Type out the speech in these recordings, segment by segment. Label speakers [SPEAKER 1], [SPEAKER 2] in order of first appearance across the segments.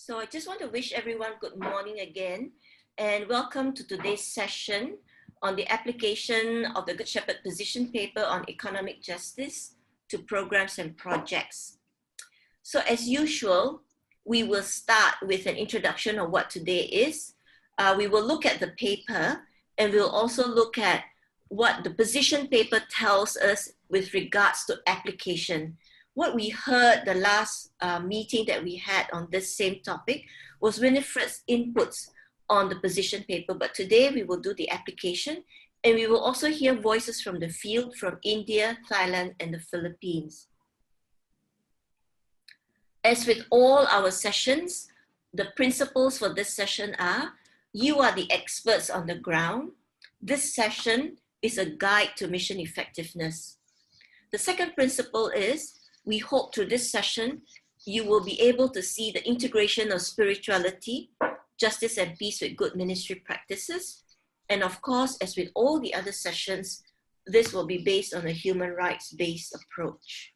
[SPEAKER 1] So I just want to wish everyone good morning again and welcome to today's session on the application of the Good Shepherd position paper on economic justice to programs and projects. So as usual, we will start with an introduction of what today is. We will look at the paper and we'll also look at what the position paper tells us with regards to application. What we heard the last meeting that we had on this same topic was Winifred's inputs on the position paper, but today we will do the application and we will also hear voices from the field from India, Thailand, and the Philippines. As with all our sessions, the principles for this session are, you are the experts on the ground. This session is a guide to mission effectiveness. The second principle is, we hope through this session, you will be able to see the integration of spirituality, justice and peace with good ministry practices. And of course, as with all the other sessions, this will be based on a human rights-based approach.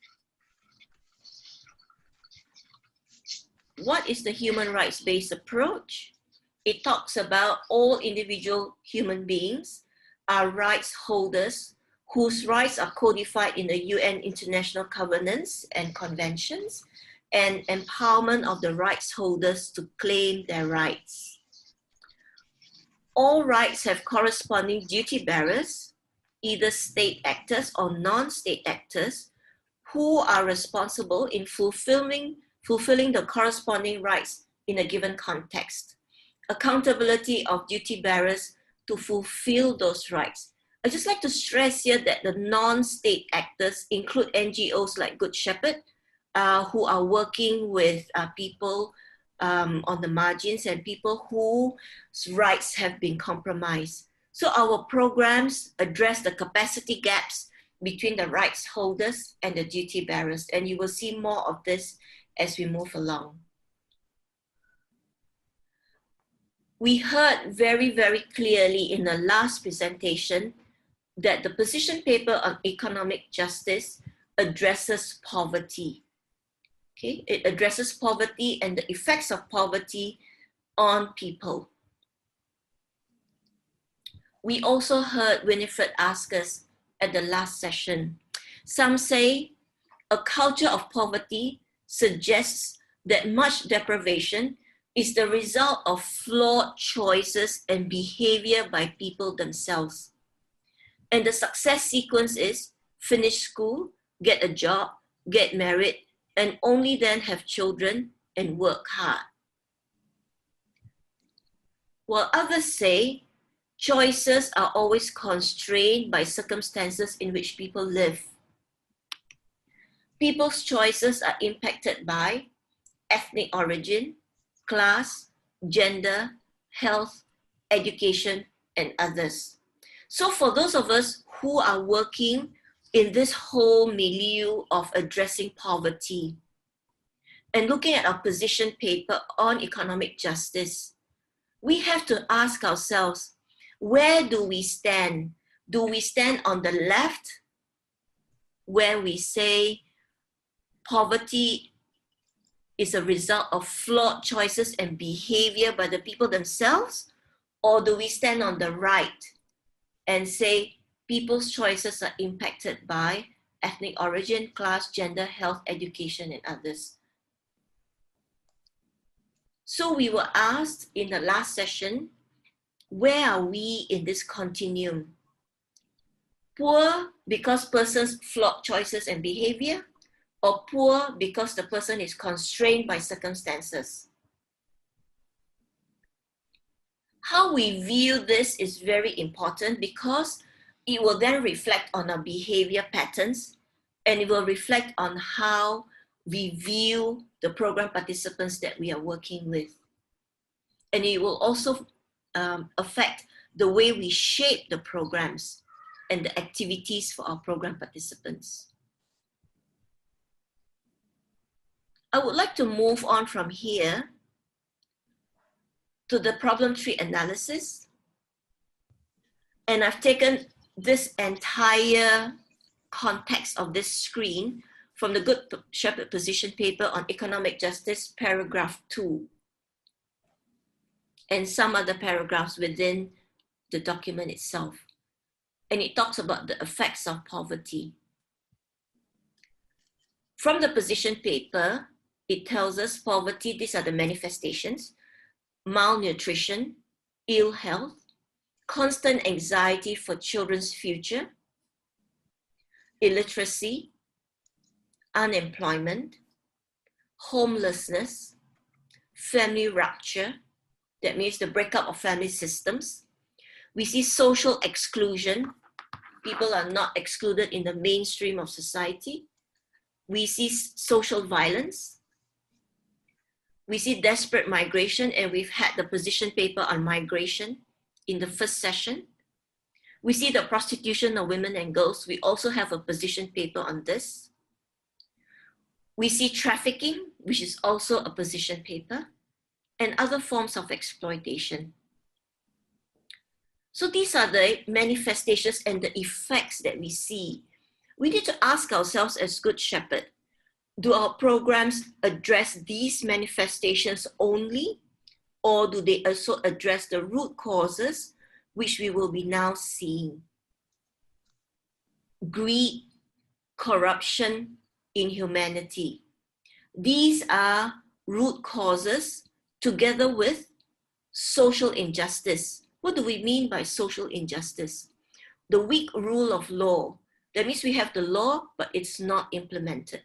[SPEAKER 1] What is the human rights-based approach? It talks about all individual human beings are rights holders whose rights are codified in the UN international covenants and conventions, and empowerment of the rights holders to claim their rights. All rights have corresponding duty bearers, either state actors or non-state actors, who are responsible in fulfilling the corresponding rights in a given context. Accountability of duty bearers to fulfill those rights. I'd just like to stress here that the non-state actors include NGOs like Good Shepherd, who are working with people on the margins and people whose rights have been compromised. So our programs address the capacity gaps between the rights holders and the duty bearers, and you will see more of this as we move along. We heard very, very clearly in the last presentation that the position paper on economic justice addresses poverty. Okay, it addresses poverty and the effects of poverty on people. We also heard Winifred ask us at the last session. Some say a culture of poverty suggests that much deprivation is the result of flawed choices and behavior by people themselves. And the success sequence is finish school, get a job, get married, and only then have children and work hard. While others say choices are always constrained by circumstances in which people live. People's choices are impacted by ethnic origin, class, gender, health, education, and others. So for those of us who are working in this whole milieu of addressing poverty and looking at our position paper on economic justice, we have to ask ourselves, where do we stand? Do we stand on the left, where we say poverty is a result of flawed choices and behavior by the people themselves? Or do we stand on the right and say people's choices are impacted by ethnic origin, class, gender, health, education, and others? So we were asked in the last session, where are we in this continuum? Poor because person's flawed choices and behavior, or poor because the person is constrained by circumstances? How we view this is very important because it will then reflect on our behavior patterns and it will reflect on how we view the program participants that we are working with. And it will also affect the way we shape the programs and the activities for our program participants. I would like to move on from here to the problem tree analysis. And I've taken this entire context of this screen from the Good Shepherd position paper on economic justice, paragraph 2. and some other paragraphs within the document itself. And it talks about the effects of poverty. From the position paper, it tells us poverty, these are the manifestations: malnutrition, ill health, constant anxiety for children's future, illiteracy, unemployment, homelessness, family rupture, that means the breakup of family systems. We see social exclusion. People are not excluded in the mainstream of society. We see social violence. We see desperate migration, and we've had the position paper on migration in the first session. We see the prostitution of women and girls. We also have a position paper on this. We see trafficking, which is also a position paper, and other forms of exploitation. So these are the manifestations and the effects that we see. We need to ask ourselves as Good Shepherd, do our programs address these manifestations only, or do they also address the root causes, which we will be now seeing? Greed, corruption, inhumanity. These are root causes together with social injustice. What do we mean by social injustice? The weak rule of law. That means we have the law, but it's not implemented.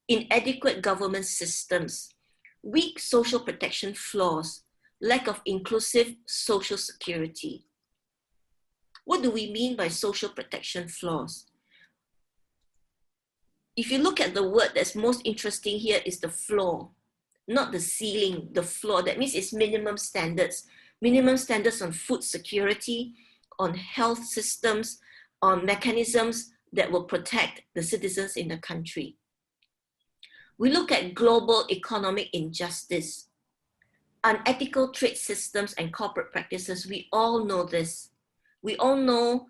[SPEAKER 1] Inadequate government systems, weak social protection flaws, lack of inclusive social security. What do we mean by social protection flaws? If you look at the word that's most interesting here is the floor, not the ceiling, the floor. That means it's minimum standards on food security, on health systems, on mechanisms that will protect the citizens in the country. We look at global economic injustice, unethical trade systems and corporate practices. We all know this. We all know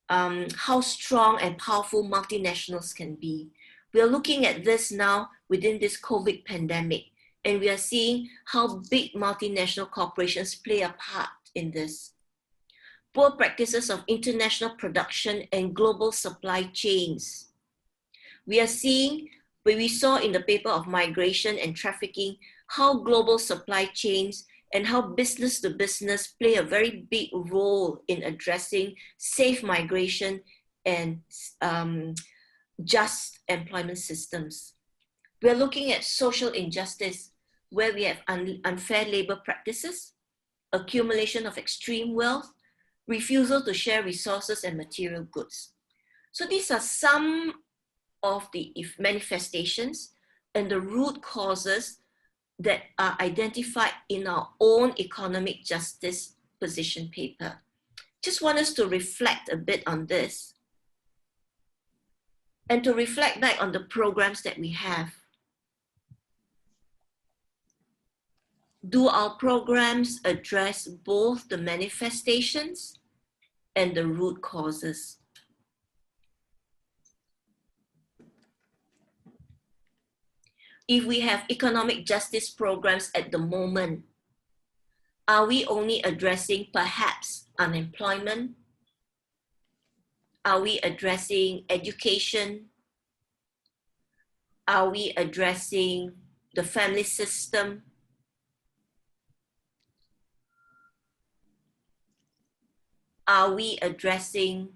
[SPEAKER 1] how strong and powerful multinationals can be. We are looking at this now within this COVID pandemic, and we are seeing how big multinational corporations play a part in this. Poor practices of international production and global supply chains. We are seeing, we saw in the paper of migration and trafficking, how global supply chains and how business to business play a very big role in addressing safe migration and just employment systems. We're looking at social injustice, where we have unfair labor practices, accumulation of extreme wealth, refusal to share resources and material goods. So these are some of the manifestations and the root causes that are identified in our own economic justice position paper. Just want us to reflect a bit on this and to reflect back on the programs that we have. Do our programs address both the manifestations and the root causes? If we have economic justice programs at the moment, are we only addressing perhaps unemployment? Are we addressing education? Are we addressing the family system? Are we addressing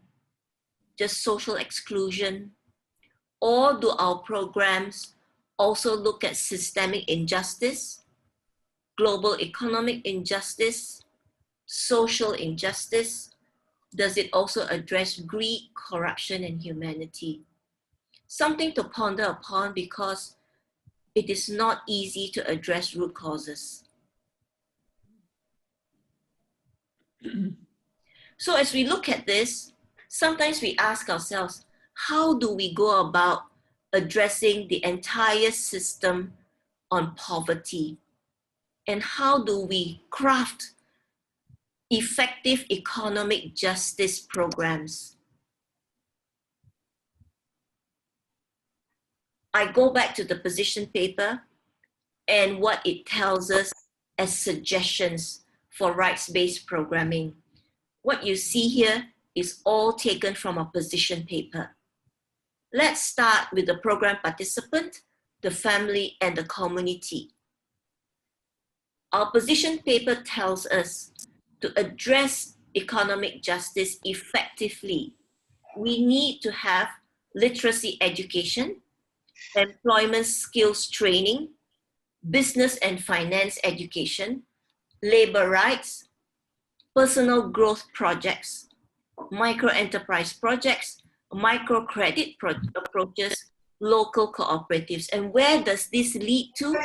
[SPEAKER 1] just social exclusion? Or do our programs also look at systemic injustice, global economic injustice, social injustice? Does it also address greed, corruption, and humanity? Something to ponder upon, because it is not easy to address root causes. So as we look at this, sometimes we ask ourselves, how do we go about addressing the entire system on poverty? And how do we craft effective economic justice programs? I go back to the position paper and what it tells us as suggestions for rights-based programming. What you see here is all taken from a position paper. Let's start with the program participant, the family, and the community. Our position paper tells us to address economic justice effectively, we need to have literacy education, employment skills training, business and finance education, labor rights, personal growth projects, micro-enterprise projects, microcredit approaches, local cooperatives. And where does this lead to?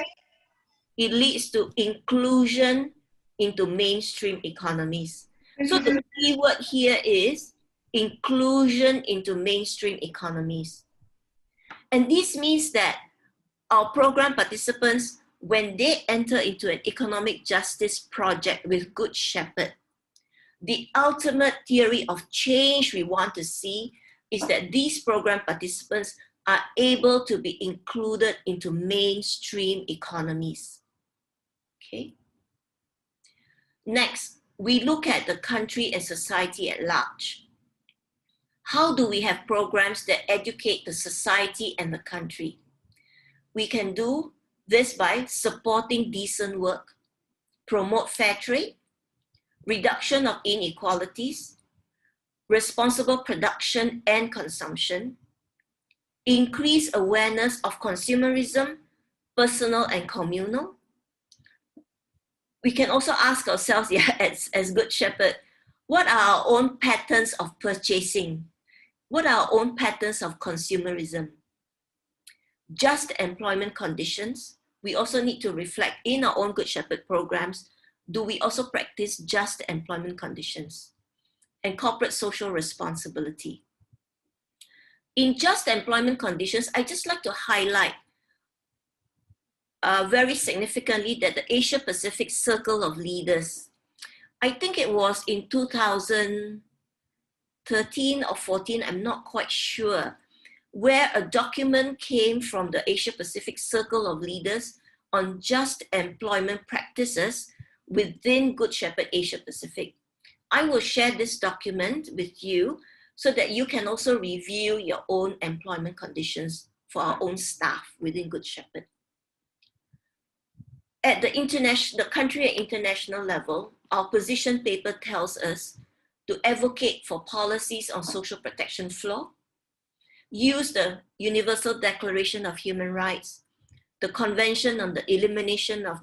[SPEAKER 1] It leads to inclusion into mainstream economies. So the key word here is inclusion into mainstream economies. And this means that our program participants, when they enter into an economic justice project with Good Shepherd, the ultimate theory of change we want to see is that these program participants are able to be included into mainstream economies. Okay. Next, we look at the country and society at large. How do we have programs that educate the society and the country? We can do this by supporting decent work, promote fair trade, reduction of inequalities, responsible production and consumption, increase awareness of consumerism, personal and communal. We can also ask ourselves, as Good Shepherd, what are our own patterns of purchasing? What are our own patterns of consumerism? Just employment conditions. We also need to reflect in our own Good Shepherd programs, do we also practice just employment conditions? And corporate social responsibility. In just employment conditions, I just like to highlight very significantly that the Asia Pacific Circle of Leaders, I think it was in 2013 or 14, I'm not quite sure, where a document came from the Asia Pacific Circle of Leaders on just employment practices within Good Shepherd Asia Pacific. I will share this document with you so that you can also review your own employment conditions for our own staff within Good Shepherd. At the country and international level, our position paper tells us to advocate for policies on social protection law, use the Universal Declaration of Human Rights, the Convention on the Elimination of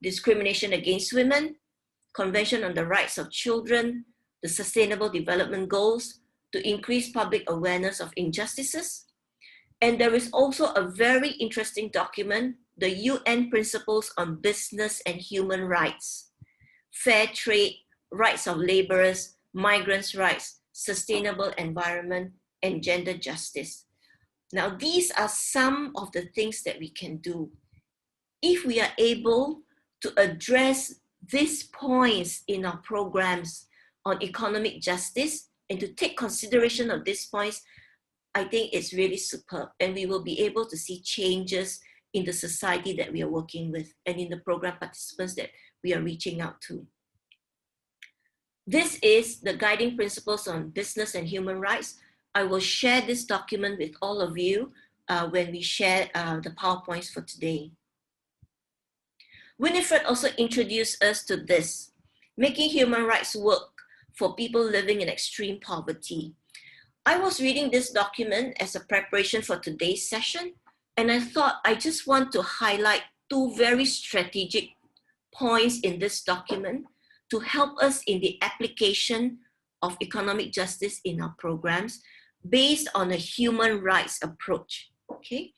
[SPEAKER 1] Discrimination Against Women, Convention on the Rights of Children, the Sustainable Development Goals to increase public awareness of injustices. And there is also a very interesting document, the UN Principles on Business and Human Rights, Fair Trade, Rights of Laborers, Migrants' Rights, Sustainable Environment, and Gender Justice. Now, these are some of the things that we can do. If we are able to address these points in our programs on economic justice and to take consideration of these points, I think it's really superb, and we will be able to see changes in the society that we are working with and in the program participants that we are reaching out to. This is the guiding principles on business and human rights. I will share this document with all of you when we share the PowerPoints for today. Winifred also introduced us to this, making human rights work for people living in extreme poverty. I was reading this document as a preparation for today's session, and I thought I just want to highlight two very strategic points in this document to help us in the application of economic justice in our programs based on a human rights approach. Okay,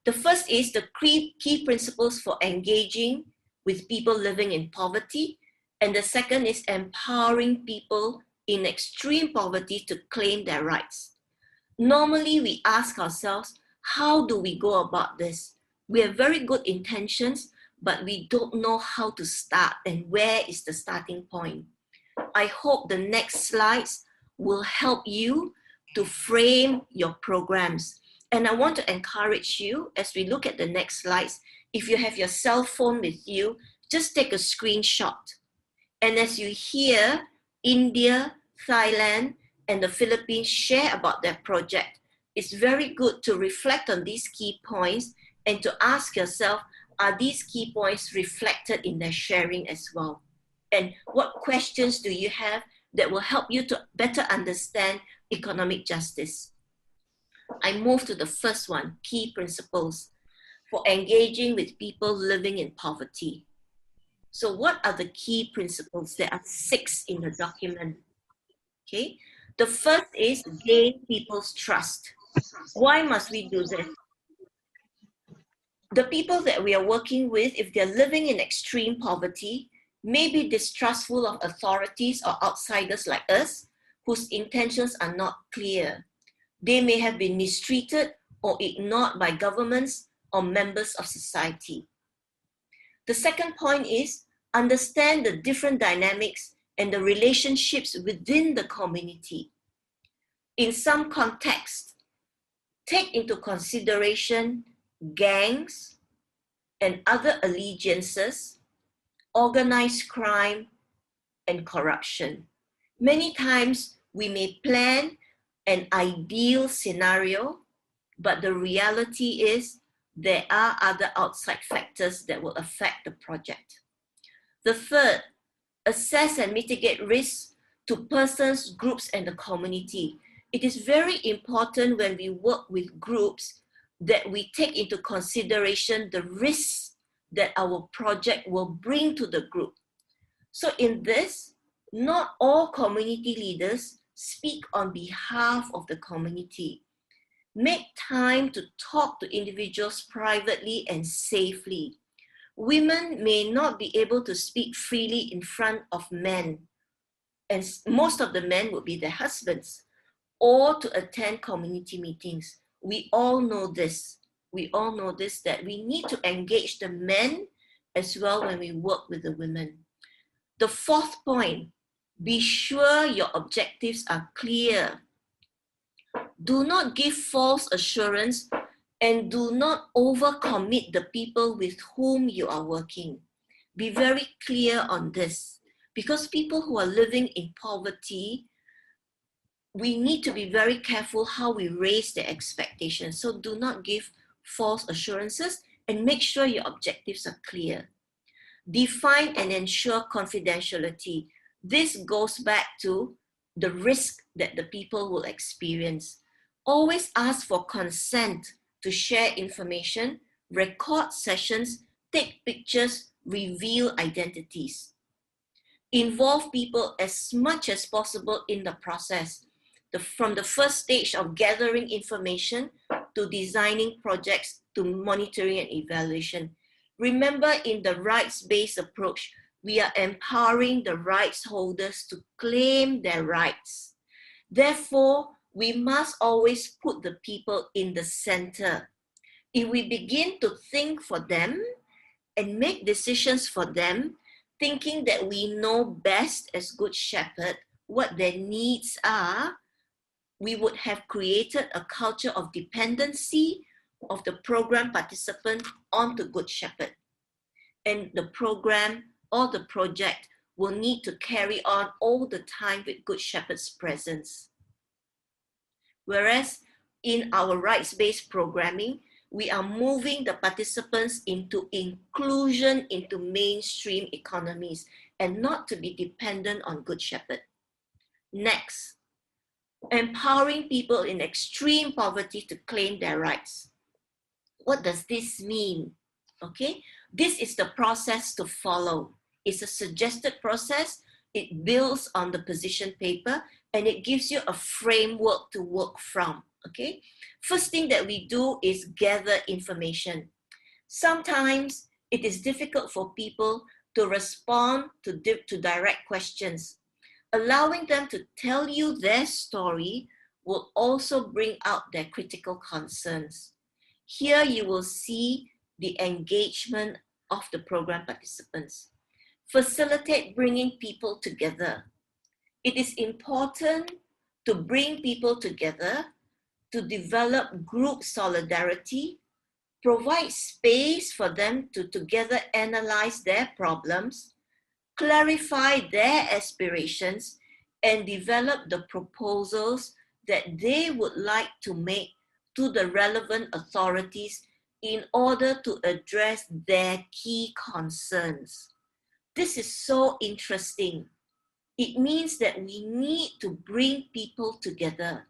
[SPEAKER 1] the first is the key principles for engaging with people living in poverty, and the second is empowering people in extreme poverty to claim their rights. Normally, we ask ourselves, how do we go about this? We have very good intentions, but we don't know how to start and where is the starting point. I hope the next slides will help you to frame your programs. And I want to encourage you, as we look at the next slides, if you have your cell phone with you, just take a screenshot. And as you hear India, Thailand, and the Philippines share about their project, it's very good to reflect on these key points and to ask yourself, are these key points reflected in their sharing as well? And what questions do you have that will help you to better understand economic justice? I move to the first one, key principles for engaging with people living in poverty. So what are the key principles? There are 6 in the document. Okay. The first is gain people's trust. Why must we do this? The people that we are working with, if they're living in extreme poverty, may be distrustful of authorities or outsiders like us, whose intentions are not clear. They may have been mistreated or ignored by governments or members of society. The second point is understand the different dynamics and the relationships within the community. In some contexts, take into consideration gangs and other allegiances, organized crime, and corruption. Many times we may plan an ideal scenario, but the reality is there are other outside factors that will affect the project. The third, assess and mitigate risks to persons, groups, and the community. It is very important when we work with groups that we take into consideration the risks that our project will bring to the group. So in this, not all community leaders speak on behalf of the community. Make time to talk to individuals privately and safely. Women may not be able to speak freely in front of men, and most of the men would be their husbands, or to attend community meetings. We all know this. We all know this, that we need to engage the men as well when we work with the women. The fourth point, be sure your objectives are clear. Do not give false assurance and do not overcommit the people with whom you are working. Be very clear on this, because people who are living in poverty, we need to be very careful how we raise their expectations. So do not give false assurances and make sure your objectives are clear. Define and ensure confidentiality. This goes back to the risk that the people will experience. Always ask for consent to share information, record sessions, take pictures, reveal identities. Involve people as much as possible in the process, from the first stage of gathering information to designing projects to monitoring and evaluation. Remember, in the rights-based approach, we are empowering the rights holders to claim their rights. Therefore, we must always put the people in the center. If we begin to think for them and make decisions for them, thinking that we know best as Good Shepherd what their needs are, we would have created a culture of dependency of the program participant onto Good Shepherd. And the program or the project will need to carry on all the time with Good Shepherd's presence. Whereas in our rights-based programming, we are moving the participants into inclusion into mainstream economies and not to be dependent on Good Shepherd. Next, empowering people in extreme poverty to claim their rights. What does this mean? Okay, this is the process to follow. It's a suggested process. It builds on the position paper and it gives you a framework to work from. Okay, first thing that we do is gather information. Sometimes it is difficult for people to respond to direct questions. Allowing them to tell you their story will also bring out their critical concerns. Here you will see the engagement of the program participants. Facilitate bringing people together. It is important to bring people together to develop group solidarity provide space for them to together analyze their problems, clarify their aspirations, and develop the proposals that they would like to make to the relevant authorities in order to address their key concerns. This is so interesting. It means that we need to bring people together.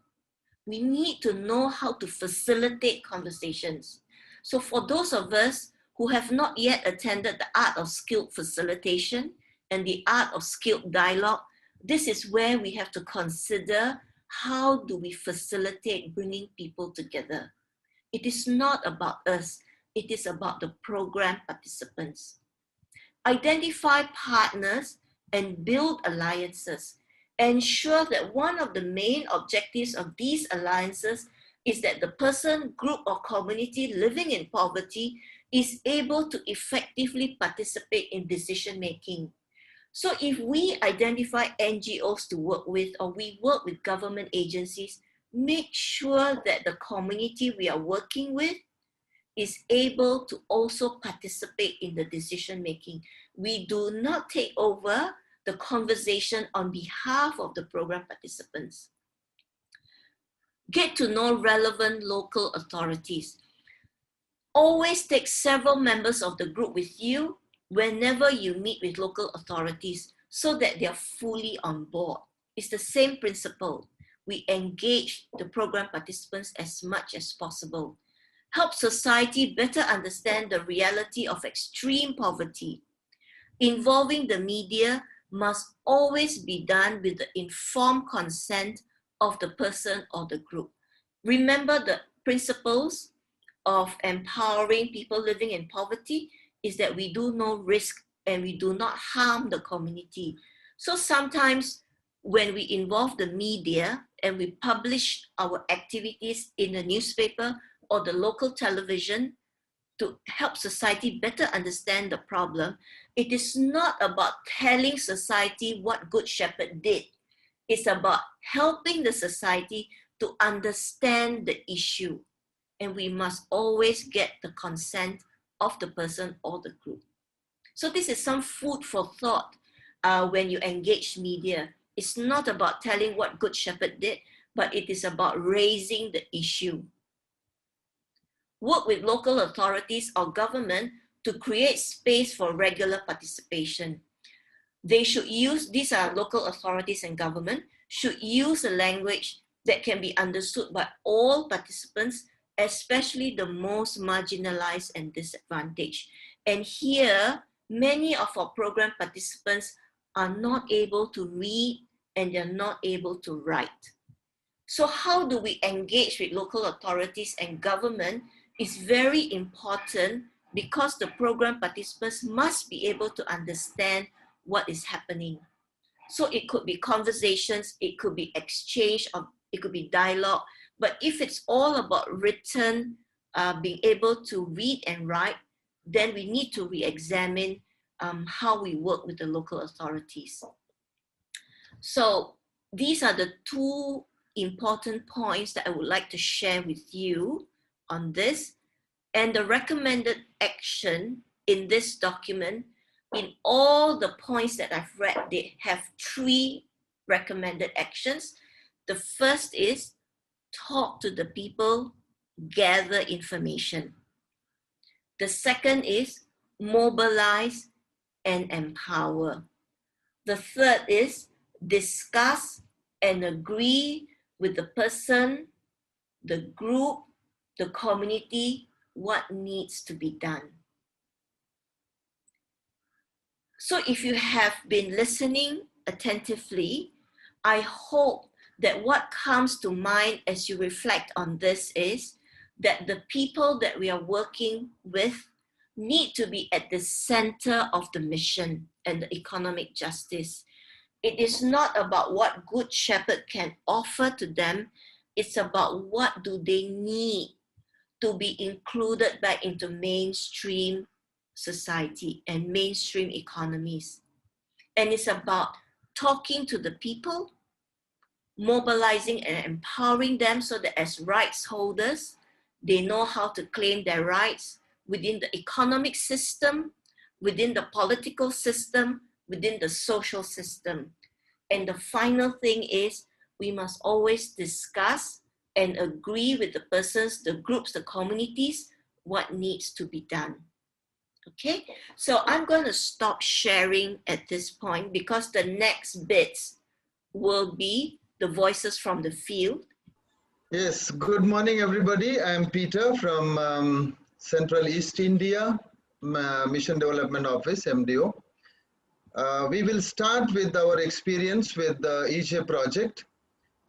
[SPEAKER 1] We need to know how to facilitate conversations. So for those of us who have not yet attended the art of skilled facilitation and the art of skilled dialogue, this is where we have to consider how do we facilitate bringing people together. It is not about us, it is about the program participants. Identify partners and build alliances. Ensure that one of the main objectives of these alliances is that the person, group, or community living in poverty is able to effectively participate in decision making. So if we identify NGOs to work with, or we work with government agencies, make sure that the community we are working with is able to also participate in the decision making. We do not take over the conversation on behalf of the program participants. Get to know relevant local authorities. Always take several members of the group with you whenever you meet with local authorities so that they are fully on board. It's the same principle. We engage the program participants as much as possible. Help society better understand the reality of extreme poverty. Involving the media must always be done with the informed consent of the person or the group. Remember the principles of empowering people living in poverty is that we do no risk and we do not harm the community. So sometimes when we involve the media and we publish our activities in the newspaper or the local television to help society better understand the problem, it is not about telling society what Good Shepherd did. It's about helping the society to understand the issue. And we must always get the consent of the person or the group. So this is some food for thought when you engage media. It's not about telling what Good Shepherd did, but it is about raising the issue. Work with local authorities or government to create space for regular participation. They should use, these are local authorities and government, should use a language that can be understood by all participants, especially the most marginalized and disadvantaged. And here, many of our program participants are not able to read and they're not able to write. So how do we engage with local authorities and government is very important because the program participants must be able to understand what is happening. So it could be conversations, it could be exchange, or it could be dialogue. But if it's all about written, being able to read and write, then we need to re-examine how we work with the local authorities. So these are the two important points that I would like to share with you on this. And the recommended action in this document, in all the points that I've read, they have 3 recommended actions. The first is talk to the people, gather information. The second is mobilize and empower. The third is discuss and agree with the person, the group, the community, what needs to be done. So if you have been listening attentively, I hope that what comes to mind as you reflect on this is that the people that we are working with need to be at the center of the mission and the economic justice. It is not about what Good Shepherd can offer to them, it's about what do they need to be included back into mainstream society and mainstream economies. And it's about talking to the people, mobilizing and empowering them so that as rights holders, They know how to claim their rights within the economic system, within the political system, within the social system. And the final thing is, we must always discuss and agree with the persons, the groups, the communities, what needs to be done. Okay, so I'm going to stop sharing at this point because the next bits will be the voices from the field.
[SPEAKER 2] Yes, good morning, everybody. I'm Peter from Central East India, Mission Development Office, MDO. We will start with our experience with the EJ project.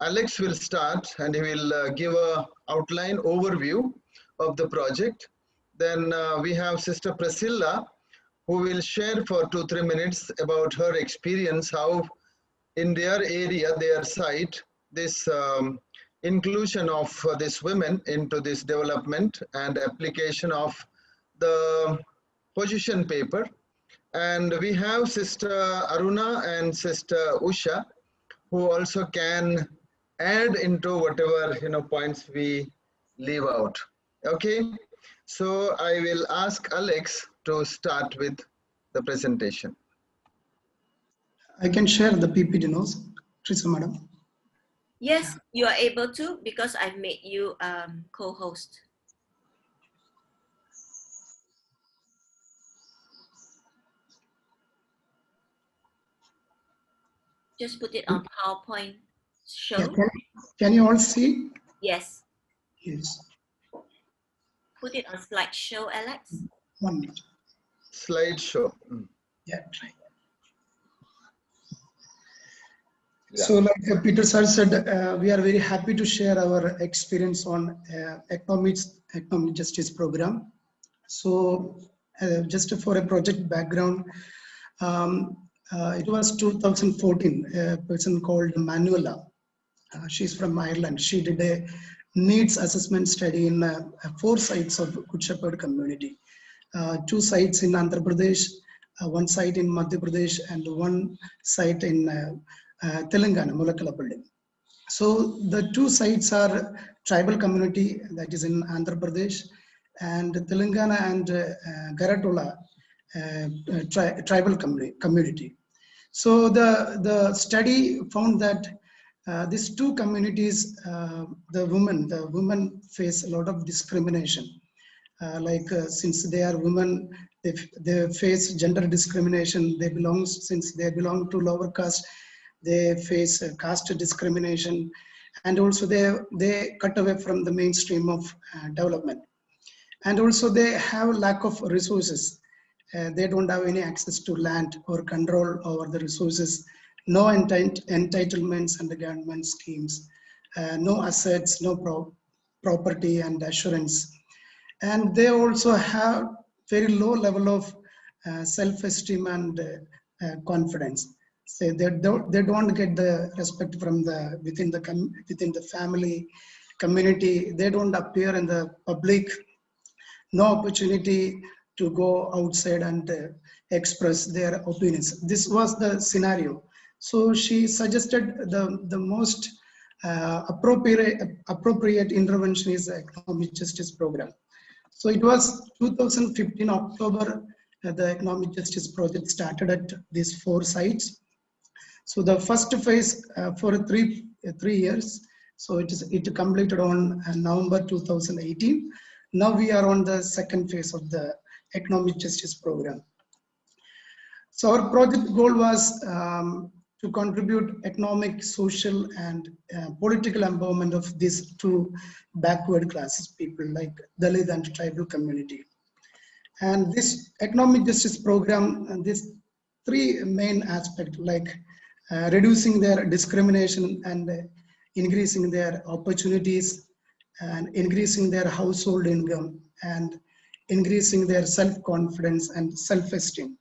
[SPEAKER 2] Alex will start and he will give an outline overview of the project. Then we have Sister Priscilla, who will share for 2-3 minutes about her experience, how in their area, their site, this inclusion of these women into this development and application of the position paper. And we have Sister Aruna and Sister Usha, who also can add into whatever points we leave out. Okay, so I will ask Alex to start with the presentation.
[SPEAKER 3] I can share the PPT notes, Teresa Madam.
[SPEAKER 1] Yes, you are able to because I've made you co-host. Just put it on PowerPoint show.
[SPEAKER 3] Yeah, can you all see?
[SPEAKER 1] Yes.
[SPEAKER 3] Yes.
[SPEAKER 1] Put it on slideshow, Alex.
[SPEAKER 3] 1 minute.
[SPEAKER 2] Slideshow.
[SPEAKER 3] Yeah, try. So like Peter sir said, we are very happy to share our experience on economic justice program. So just for a project background, it was 2014, a person called Manuela. She's from Ireland. She did a needs assessment study in 4 sites of Good Shepherd community. 2 sites in Andhra Pradesh, 1 site in Madhya Pradesh, and 1 site in Telangana, Mulakalappally. So the 2 sites are tribal community, that is in Andhra Pradesh, and Telangana and Garatola tribal community. So the study found that these 2 communities, the women face a lot of discrimination. Since they are women, they face gender discrimination. Since they belong to lower caste, they face caste discrimination, and also they cut away from the mainstream of development. And also they have lack of resources. They don't have any access to land or control over the resources, no entitlements and the government schemes, no assets, no property and assurance. And they also have very low level of self-esteem and confidence. So they don't get the respect from within the family, community. They don't appear in the public. No opportunity to go outside and express their opinions. This was the scenario. So she suggested the most appropriate intervention is the economic justice program. So it was 2015 October, the economic justice project started at these 4 sites. So the first phase for 3 years. So it completed on November 2018. Now we are on the 2nd phase of the economic justice program. So our project goal was to contribute economic, social, and political empowerment of these 2 backward classes people like Dalit and tribal community. And this economic justice program, and these 3 main aspects like reducing their discrimination and increasing their opportunities and increasing their household income and increasing their self-confidence and self-esteem.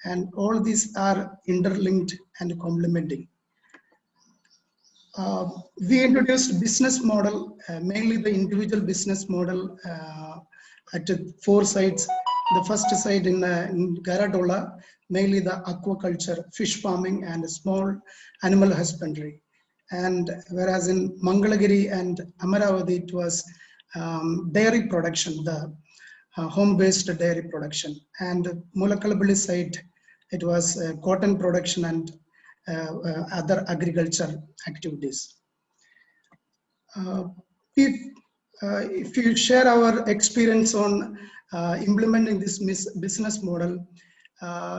[SPEAKER 3] And all these are interlinked and complementing. We introduced business model, mainly the individual business model at 4 sites. The first site in Garatola, mainly the aquaculture, fish farming and small animal husbandry. And whereas in Mangalagiri and Amaravati, it was dairy production, the home-based dairy production. And Mulakalabali site, it was cotton production and other agriculture activities. If you share our experience on implementing this business model,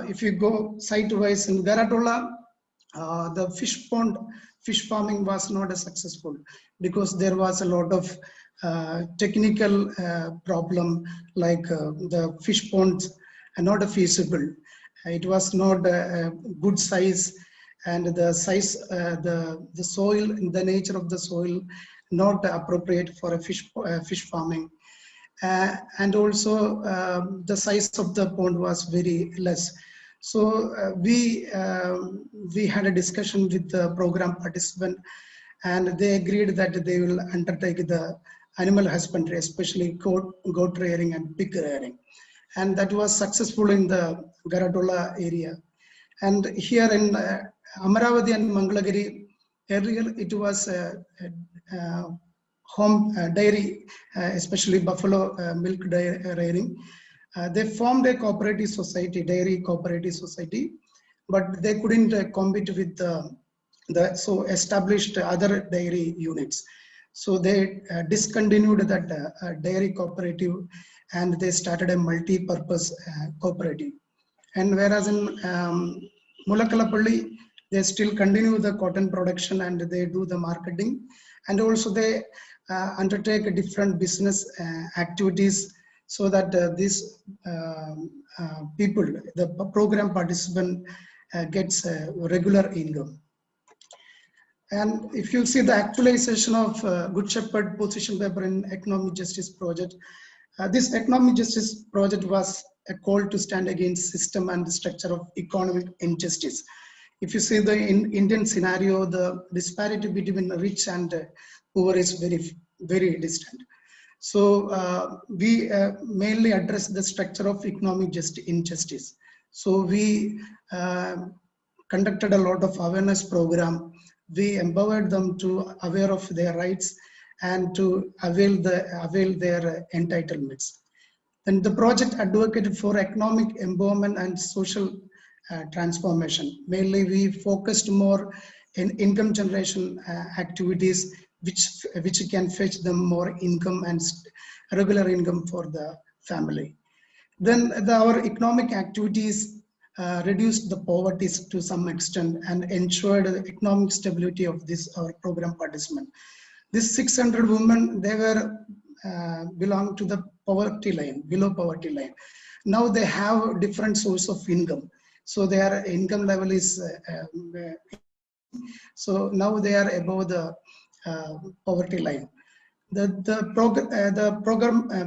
[SPEAKER 3] if you go site-wise in Garatola, the fish farming was not as successful because there was a lot of technical problem, like the fish ponds are not feasible. It was not a good size, and the size, the soil, the nature of the soil, not appropriate for a fish farming. And also the size of the pond was very less. So we had a discussion with the program participant, and they agreed that they will undertake the animal husbandry, especially goat rearing and pig rearing. And that was successful in the Garatola area. And here in Amaravati and Mangalagiri, earlier it was home dairy, especially buffalo milk rearing. They formed a cooperative society, dairy cooperative society, but they couldn't compete with the so established other dairy units. So they discontinued that dairy cooperative, and they started a multi-purpose cooperative. And whereas in Mulakalapalli, they still continue the cotton production and they do the marketing, and also they undertake different business activities, so that these people, the program participant, gets regular income. And if you see the actualization of Good Shepherd position paper in economic justice project, this economic justice project was a call to stand against system and structure of economic injustice. If you see the Indian scenario, the disparity between rich and poor is very, very distant. So we mainly address the structure of economic injustice. So we conducted a lot of awareness program. We empowered them to aware of their rights and to avail their entitlements. And the project advocated for economic empowerment and social transformation. Mainly, we focused more in income generation activities, which can fetch them more income and regular income for the family. Then our economic activities reduced the poverty to some extent and ensured the economic stability of our program participant. This 600 women, they were belong to the poverty line, below poverty line. Now they have different source of income. So their income level is, so now they are above the poverty line. The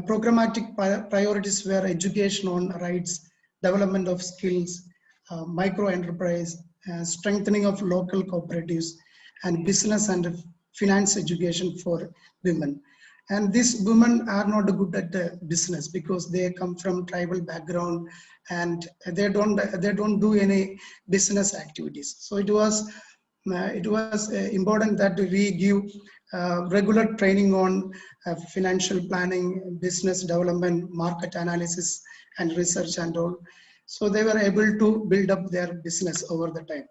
[SPEAKER 3] programmatic priorities were education on rights, development of skills, micro enterprise, strengthening of local cooperatives, and business and finance education for women. And these women are not good at business because they come from tribal background and they don't do any business activities. So it was important that we give regular training on financial planning, business development, market analysis, and research and all. So they were able to build up their business over the time.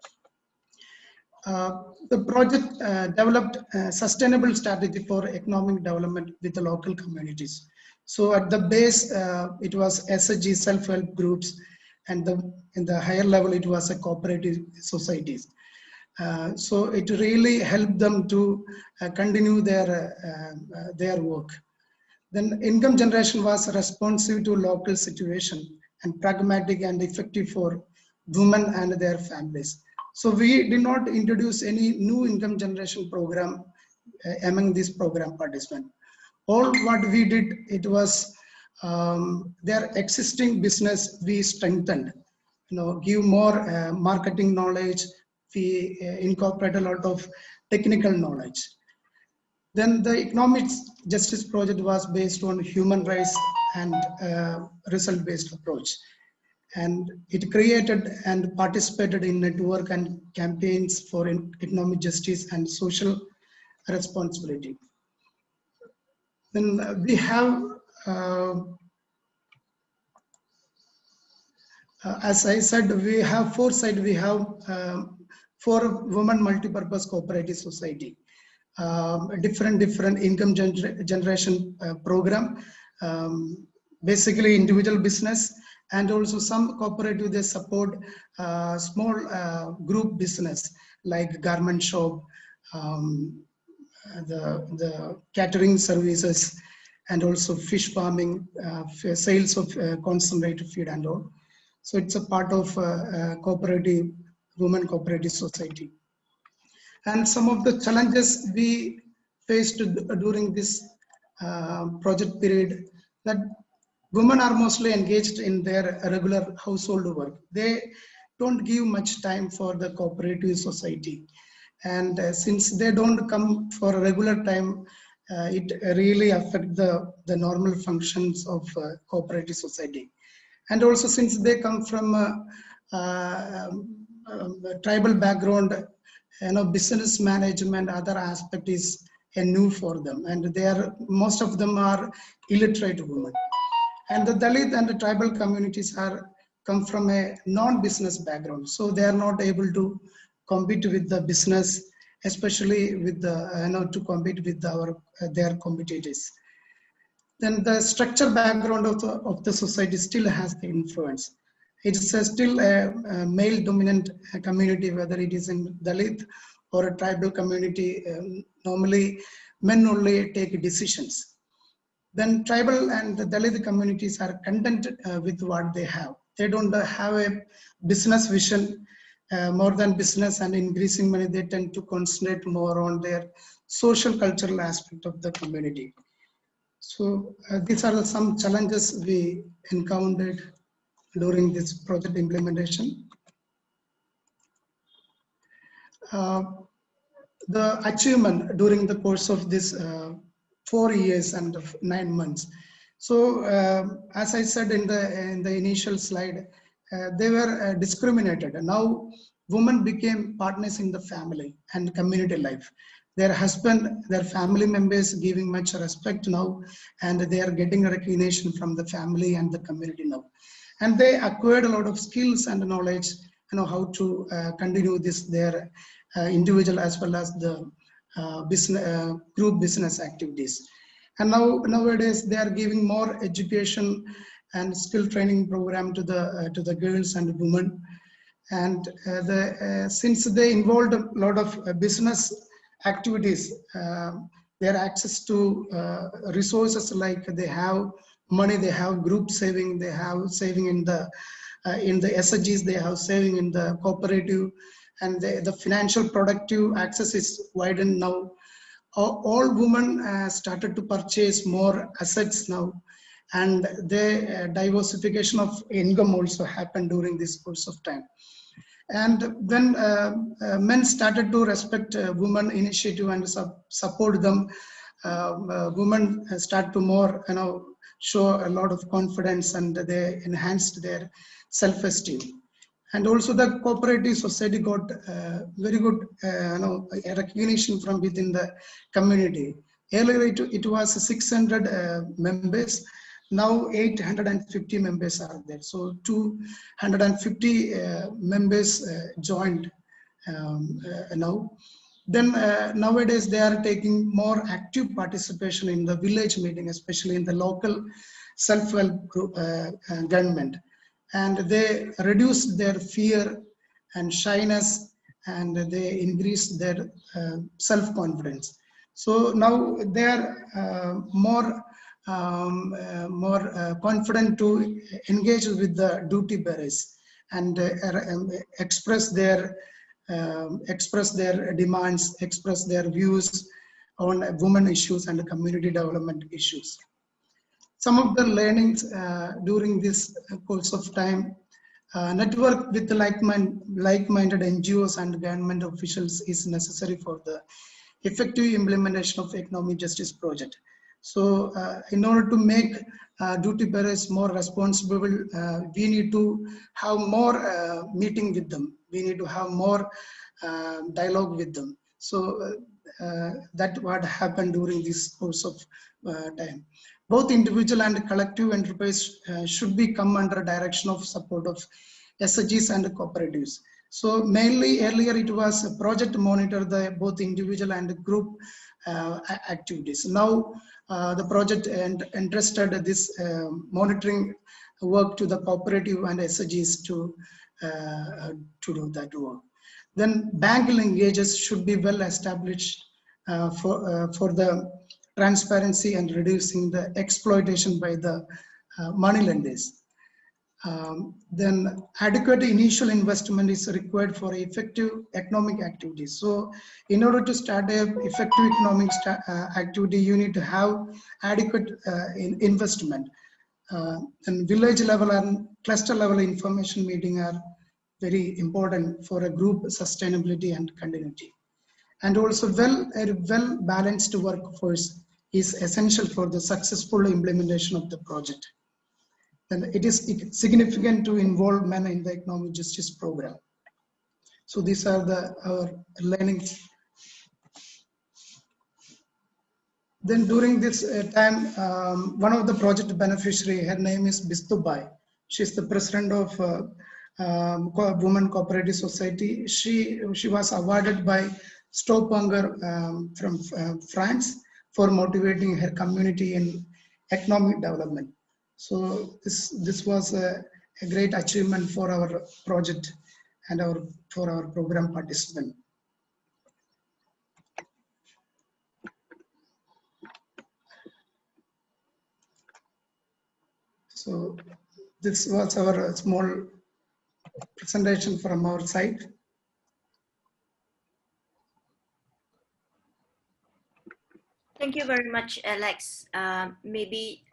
[SPEAKER 3] The project developed a sustainable strategy for economic development with the local communities. So at the base, it was SDGs, self-help groups, and in the higher level, it was a cooperative societies. So it really helped them to continue their work. Then income generation was responsive to local situation and pragmatic and effective for women and their families. So we did not introduce any new income generation program among this program participants. All what we did, it was their existing business we strengthened, give more marketing knowledge, we incorporate a lot of technical knowledge. Then the economic justice project was based on human rights and result-based approach. And it created and participated in network and campaigns for economic justice and social responsibility. Then we have, as I said, we have four sides. We have for women multipurpose cooperative society, different income generation program, basically individual business, and also some cooperative they support small group business like garment shop, the catering services, and also fish farming, sales of concentrated feed and all. So it's a part of cooperative, women cooperative society. And some of the challenges we faced during this project period, that women are mostly engaged in their regular household work. They don't give much time for the cooperative society. And since they don't come for a regular time, it really affects the normal functions of cooperative society. And also since they come from a tribal background, business management, other aspect is new for them, and most of them are illiterate women. And the Dalit and the tribal communities come from a non-business background, so they are not able to compete with the business, especially with the to compete with their competitors. Then the structure background of the society still has the influence. It's still a male-dominant community, whether it is in Dalit or a tribal community. Normally, men only take decisions. Then tribal and the Dalit communities are content with what they have. They don't have a business vision more than business and increasing money. They tend to concentrate more on their social cultural aspect of the community. So these are some challenges we encountered during this project implementation. The achievement during the course of this 4 years and 9 months. So as I said in the initial slide, they were discriminated. Now women became partners in the family and community life. Their husband, their family members giving much respect now, and they are getting recognition from the family and the community now. And they acquired a lot of skills and knowledge, how to continue their individual as well as the group business activities. And nowadays they are giving more education and skill training program to the girls and women. And since they involved a lot of business activities, their access to resources, like they have money, they have group saving, they have saving in the SDGs, they have saving in the cooperative, and the financial productive access is widened now. All women started to purchase more assets now, and the diversification of income also happened during this course of time. And when men started to respect women initiative and support them, women start to more show a lot of confidence, and they enhanced their self-esteem. And also the cooperative society got very good recognition from within the community. Earlier it was 600 members. Now 850 members are there. So 250 members joined now. Then nowadays they are taking more active participation in the village meeting, especially in the local self-help group government. And they reduced their fear and shyness, and they increased their self-confidence. So now they are more confident to engage with the duty bearers and express their demands, express their views on women issues and community development issues. Some of the learnings during this course of time, network with like-minded NGOs and government officials is necessary for the effective implementation of economic justice project. So in order to make duty bearers more responsible, we need to have more meeting with them. We need to have more dialogue with them. So that what happened during this course of time. Both individual and collective enterprise should be come under direction of support of SDGs and cooperatives. So mainly earlier it was a project monitor the both individual and group activities. Now the project entrusted this monitoring work to the cooperative and SDGs to do that work. Then bank linkages should be well established for the transparency and reducing the exploitation by the money lenders. Then adequate initial investment is required for effective economic activities. So in order to start an effective economic activity, you need to have adequate investment. And village level and cluster level information meeting are very important for a group sustainability and continuity. And also a well balanced workforce is essential for the successful implementation of the project. And it is significant to involve men in the economic justice program. So these are our learnings. Then during this time, one of the project beneficiary, her name is Bistubai. She's the president of Women Cooperative Society. She was awarded by Stop Hunger from France for motivating her community in economic development. So this was a great achievement for our project and for our program participant. So this was our small presentation from our side.
[SPEAKER 1] Thank you very much, Alex. Maybe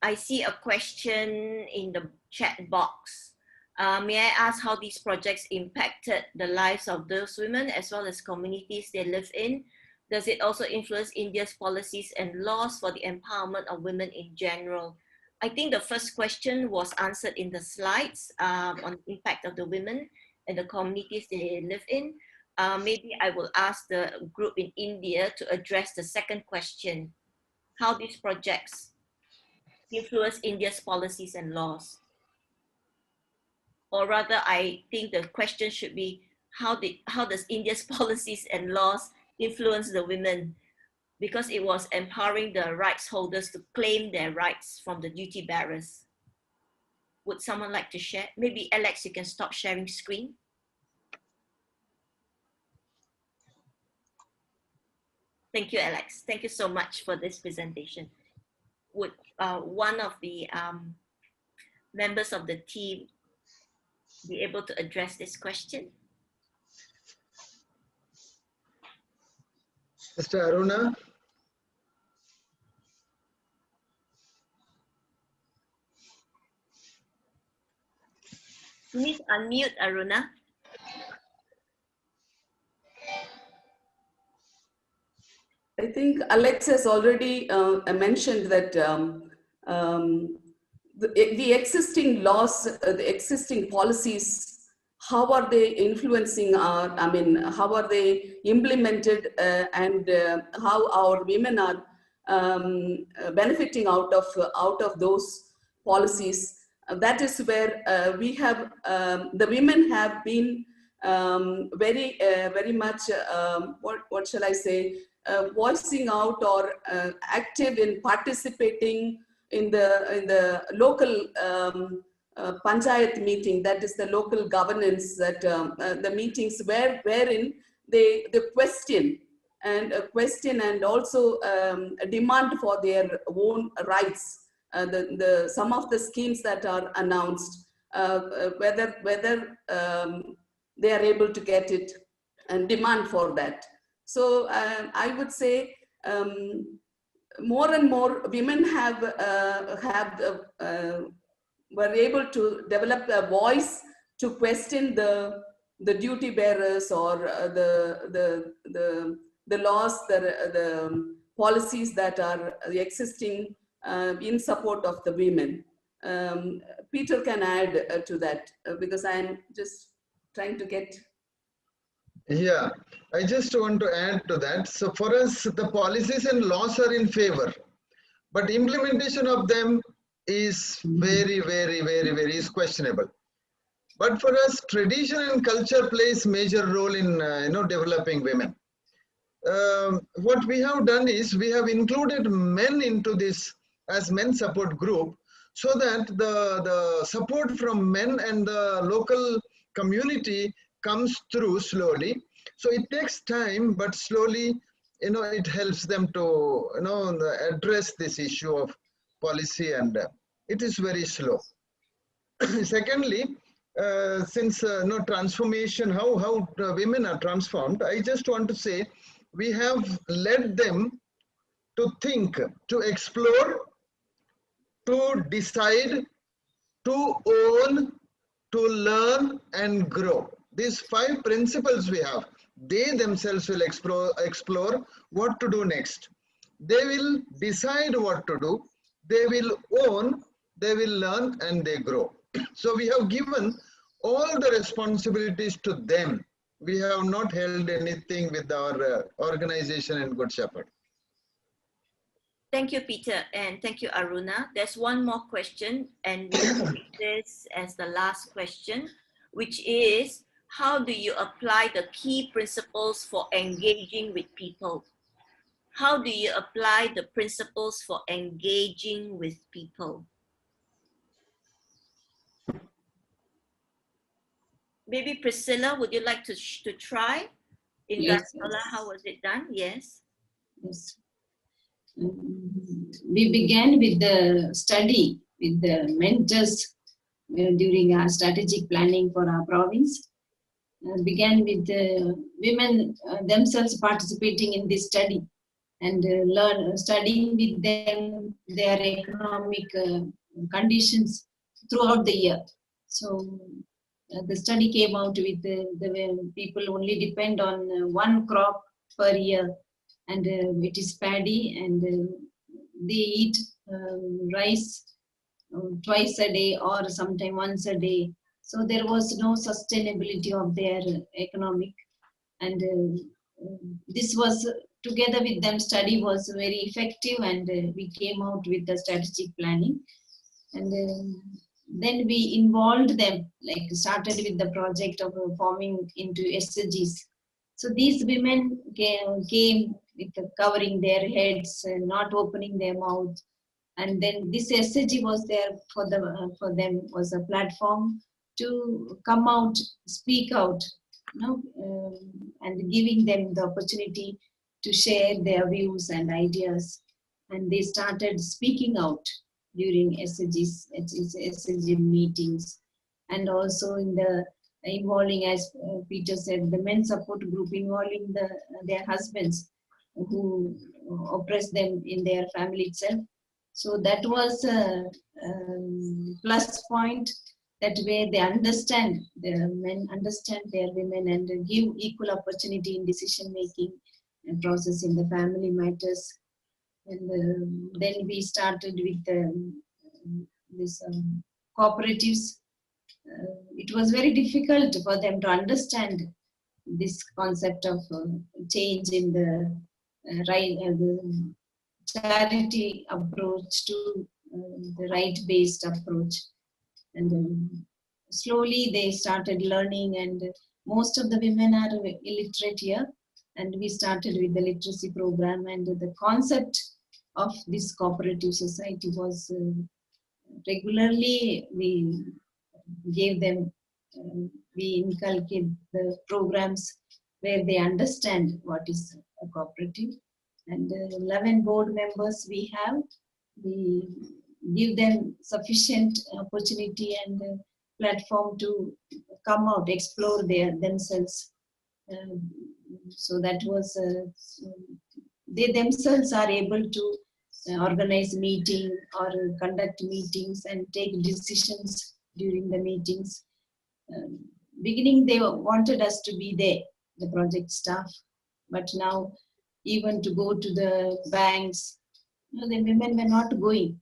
[SPEAKER 1] I see a question in the chat box. May I ask how these projects impacted the lives of those women as well as communities they live in? Does it also influence India's policies and laws for the empowerment of women in general? I think the first question was answered in the slides on the impact of the women and the communities they live in. Maybe I will ask the group in India to address the second question, how these projects influence India's policies and laws. Or rather, I think the question should be, how does India's policies and laws influence the women? Because it was empowering the rights holders to claim their rights from the duty bearers. Would someone like to share? Maybe Alex, you can stop sharing screen. Thank you, Alex. Thank you so much for this presentation. Would one of the members of the team be able to address this question?
[SPEAKER 2] Mr. Aruna?
[SPEAKER 1] Please unmute, Aruna.
[SPEAKER 4] I think Alex has already mentioned that the existing laws, the existing policies, how are they influencing our, how are they implemented and how our women are benefiting out of those policies. That is where we have, the women have been very much, what shall I say, voicing out or active in participating in the local panchayat meeting, that is the local governance, that the meetings wherein they question and also demand for their own rights. Some of the schemes that are announced, whether they are able to get it and demand for that. So I would say more and more women were able to develop a voice to question the duty bearers or the laws, the policies that are existing in support of the women. Peter can add to that because I'm just trying to get.
[SPEAKER 2] Yeah, I just want to add to that. So for us, the policies and laws are in favor, but implementation of them is very is questionable. But for us, tradition and culture plays major role in developing women. What we have done is we have included men into this as men support group, so that the support from men and the local community comes through slowly. So it takes time, but slowly, it helps them to address this issue of policy, and it is very slow. Secondly, since no transformation, how women are transformed, I just want to say we have led them to think, to explore, to decide, to own, to learn and grow. These 5 principles we have, they themselves will explore what to do next. They will decide what to do, they will own, they will learn, and they grow. So we have given all the responsibilities to them. We have not held anything with our organization and Good Shepherd.
[SPEAKER 1] Thank you, Peter, and thank you, Aruna. There's one more question, and we'll take this as the last question, which is, how do you apply the key principles for engaging with people? How do you apply the principles for engaging with people? Maybe Priscilla, would you like to try? In
[SPEAKER 5] Yes,
[SPEAKER 1] Guatemala, how was it done? Yes.
[SPEAKER 5] yes. We began with the study with the mentors during our strategic planning for our province. Began with the women themselves participating in this study and studying with them their economic conditions throughout the year. So the study came out with the people only depend on one crop per year, and it is paddy, and they eat rice twice a day or sometime once a day. So there was no sustainability of their economic, and this was together with them study was very effective, and we came out with the strategic planning, and then we involved them, like started with the project of forming into SDGs. So these women came with covering their heads and not opening their mouth, and then this SDG was there for them was a platform to come out, speak out, and giving them the opportunity to share their views and ideas, and they started speaking out during SDG meetings, and also in the involving, as Peter said, the men support group, involving their husbands who oppress them in their family itself. So that was a plus point, that way they understand, the men understand their women and give equal opportunity in decision making and process in the family matters. And then we started with this cooperatives. It was very difficult for them to understand this concept of change in the the charity approach to the right-based approach. And slowly they started learning, and most of the women are illiterate here, and we started with the literacy program, and the concept of this cooperative society was regularly we gave them, we inculcate the programs where they understand what is a cooperative. And 11 board members we have, we give them sufficient opportunity and platform to come out, explore themselves. So that was, they themselves are able to organize meeting or conduct meetings and take decisions during the meetings. Beginning they wanted us to be there, the project staff, but now even to go to the banks, the women were not going.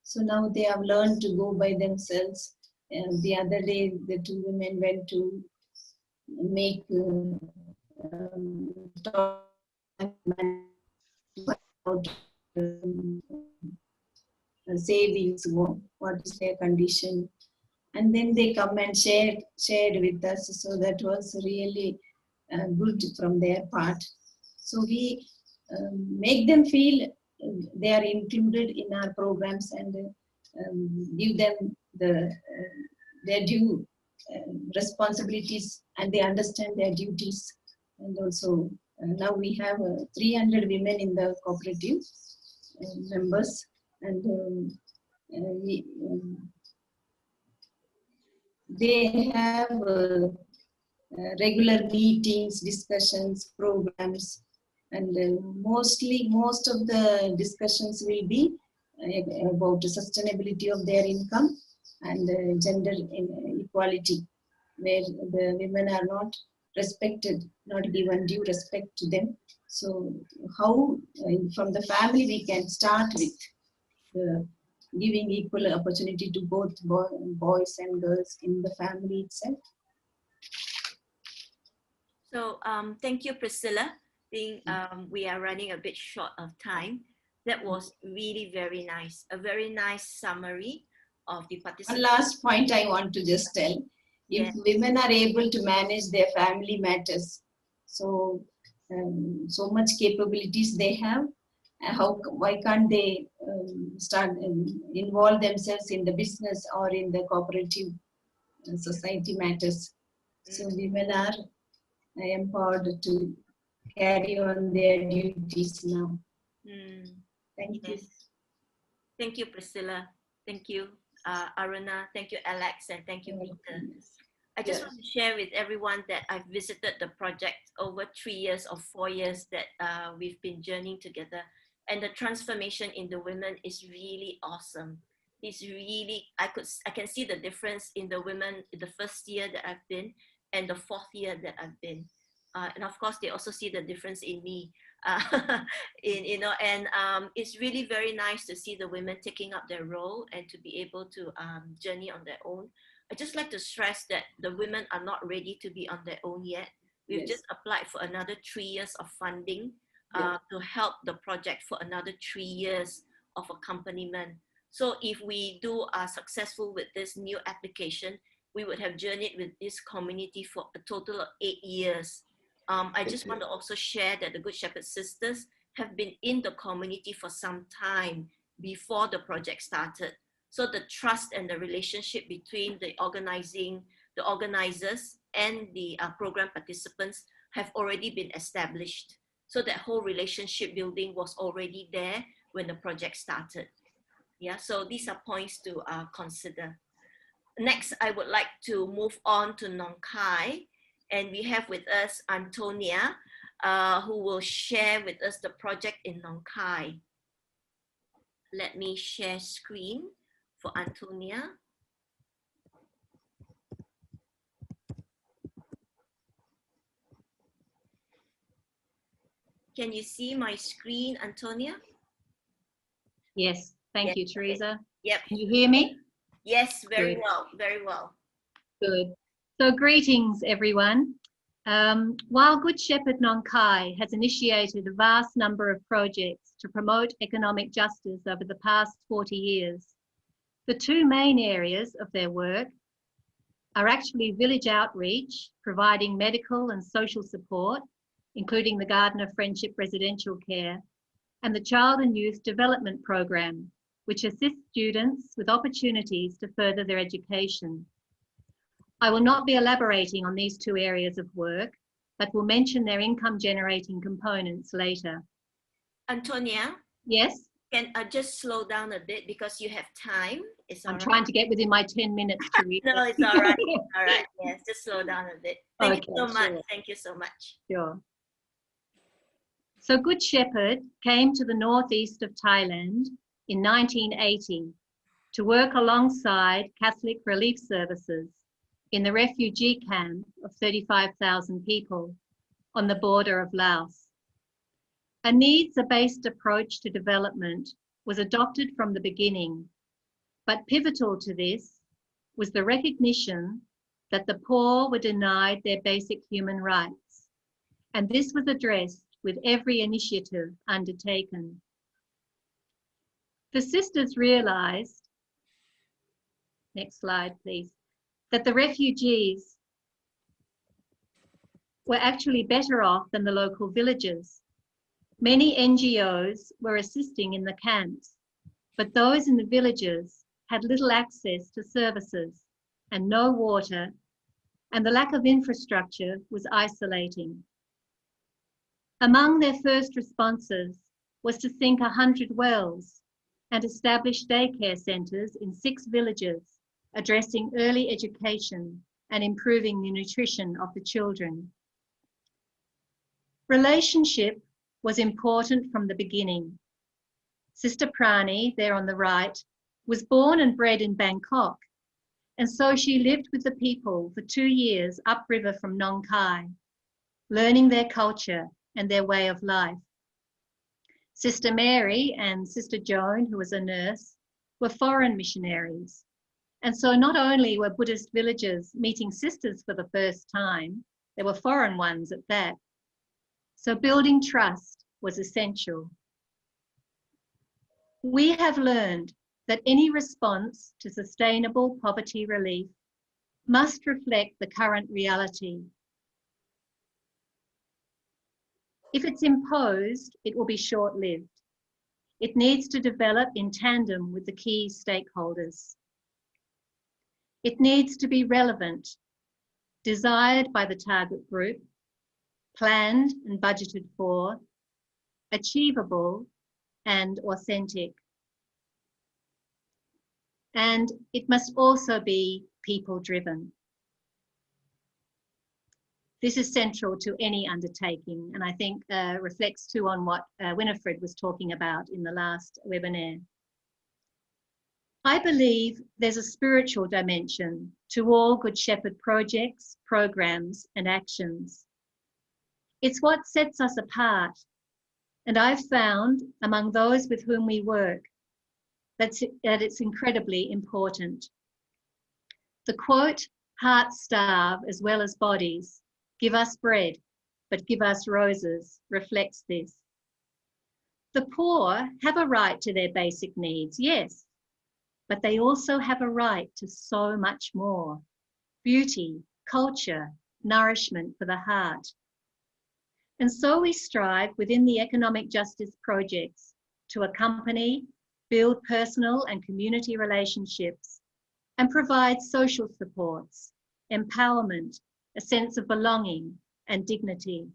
[SPEAKER 5] So now they have learned to go by themselves. The other day, the 2 women went to make talk about savings, what is their condition, and then they come and shared with us. So that was really good from their part. So we make them feel they are included in our programs and give them their due responsibilities, and they understand their duties. And also now we have 300 women in the cooperative members, and they have regular meetings, discussions, programs, and most of the discussions will be about the sustainability of their income and gender equality, where the women are not respected, not given due respect to them. So how from the family we can start with giving equal opportunity to both boys and girls in the family itself.
[SPEAKER 1] So thank you, Priscilla. Being we are running a bit short of time. That was really very nice. A very nice summary of the participants.
[SPEAKER 5] One last point I want to just tell. If women are able to manage their family matters, so so much capabilities they have, why can't they start involve themselves in the business or in the cooperative society matters? So women are empowered to carry on their duties now. Thank you.
[SPEAKER 1] Thank you, Priscilla. Thank you, Aruna. Thank you, Alex, and thank you, Peter. I just want to share with everyone that I've visited the project over 3 years or 4 years that we've been journeying together, and the transformation in the women is really awesome. It's really, I can see the difference in the women in the first year that I've been and the 4th year that I've been. And of course, they also see the difference in me. It's really very nice to see the women taking up their role and to be able to journey on their own. I just like to stress that the women are not ready to be on their own yet. We've just applied for another 3 years of funding to help the project for another 3 years of accompaniment. So if we are successful with this new application, we would have journeyed with this community for a total of 8 years. I just want to also share that the Good Shepherd Sisters have been in the community for some time before the project started. So the trust and the relationship between the organizers and the program participants have already been established. So that whole relationship building was already there when the project started. Yeah, so these are points to consider. Next, I would like to move on to Nong Khai. And we have with us Antonia, who will share with us the project in Nong Khai. Let me share screen for Antonia. Can you see my screen, Antonia?
[SPEAKER 6] Yes, thank you, Teresa.
[SPEAKER 1] Yep.
[SPEAKER 6] Can you hear me?
[SPEAKER 1] Yes, very
[SPEAKER 6] Good.
[SPEAKER 1] well, very well.
[SPEAKER 6] Good. So greetings, everyone. While Good Shepherd Nong Khai has initiated a vast number of projects to promote economic justice over the past 40 years, the two main areas of their work are actually village outreach, providing medical and social support, including the Garden of Friendship residential care, and the Child and Youth Development Program, which assists students with opportunities to further their education. I will not be elaborating on these two areas of work, but will mention their income generating components later.
[SPEAKER 1] Antonia?
[SPEAKER 6] Yes?
[SPEAKER 1] Can I just slow down a bit because you have time?
[SPEAKER 6] I'm trying to get within my 10 minutes to read.
[SPEAKER 1] No, it's all right. All right. Yes, just slow down a bit. Thank you so much.
[SPEAKER 6] Sure.
[SPEAKER 1] Thank you so much.
[SPEAKER 6] Sure. So Good Shepherd came to the northeast of Thailand in 1980 to work alongside Catholic Relief Services in the refugee camp of 35,000 people on the border of Laos. A needs-based approach to development was adopted from the beginning, but pivotal to this was the recognition that the poor were denied their basic human rights and this was addressed with every initiative undertaken. The sisters realised, next slide please, that the refugees were actually better off than the local villagers. Many NGOs were assisting in the camps, but those in the villages had little access to services and no water, and the lack of infrastructure was isolating. Among their first responses was to sink 100 wells and establish daycare centres in 6 villages, addressing early education and improving the nutrition of the children. Relationship was important from the beginning. Sister Prani, there on the right, was born and bred in Bangkok, and so she lived with the people for 2 years upriver from Nong Khai, learning their culture and their way of life. Sister Mary and Sister Joan, who was a nurse, were foreign missionaries. And so not only were Buddhist villagers meeting sisters for the first time, there were foreign ones at that. So building trust was essential. We have learned that any response to sustainable poverty relief must reflect the current reality. If it's imposed, it will be short-lived. It needs to develop in tandem with the key stakeholders. It needs to be relevant, desired by the target group, planned and budgeted for, achievable and authentic. And it must also be people-driven. This is central to any undertaking, and I think reflects too on what Winifred was talking about in the last webinar. I believe there's a spiritual dimension to all Good Shepherd projects, programs, and actions. It's what sets us apart, and I've found among those with whom we work that it's incredibly important. The quote, "Hearts starve as well as bodies. Give us bread, but give us roses," reflects this. The poor have a right to their basic needs, yes, but they also have a right to so much more: beauty, culture, nourishment for the heart. And so we strive within the economic justice projects to accompany, build personal and community relationships, and provide social supports, empowerment, a sense of belonging and dignity.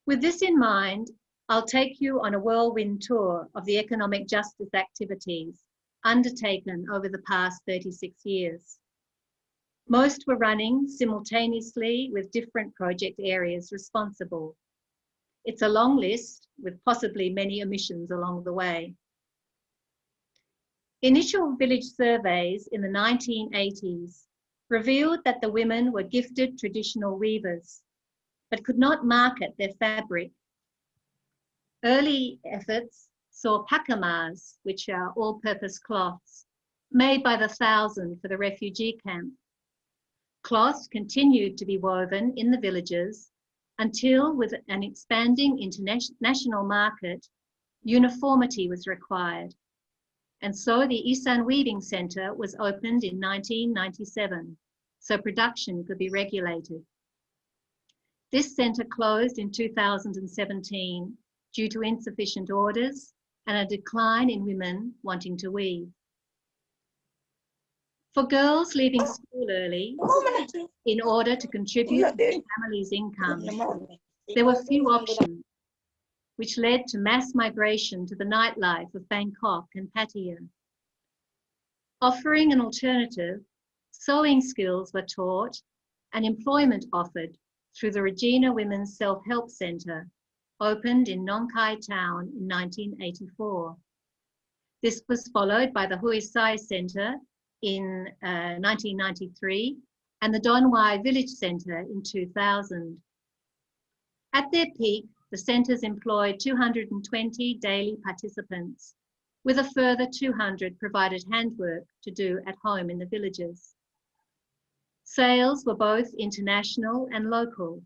[SPEAKER 6] With this in mind, I'll take you on a whirlwind tour of the economic justice activities undertaken over the past 36 years. Most were running simultaneously with different project areas responsible. It's a long list with possibly many omissions along the way. Initial village surveys in the 1980s revealed that the women were gifted traditional weavers, but could not market their fabric. Early efforts saw pakamas, which are all-purpose cloths, made by the thousand for the refugee camp. Cloths continued to be woven in the villages until, with an expanding international market, uniformity was required. And so the Isan Weaving Centre was opened in 1997, so production could be regulated. This centre closed in 2017 due to insufficient orders and a decline in women wanting to weave. For girls leaving school early, in order to contribute to their family's income, there were few options, which led to mass migration to the nightlife of Bangkok and Pattaya. Offering an alternative, sewing skills were taught and employment offered through the Regina Women's Self-Help Centre, opened in Nong Khai Town in 1984. This was followed by the Hui Sai Centre in 1993 and the Don Wai Village Centre in 2000. At their peak, the centres employed 220 daily participants, with a further 200 provided handwork to do at home in the villages. Sales were both international and local,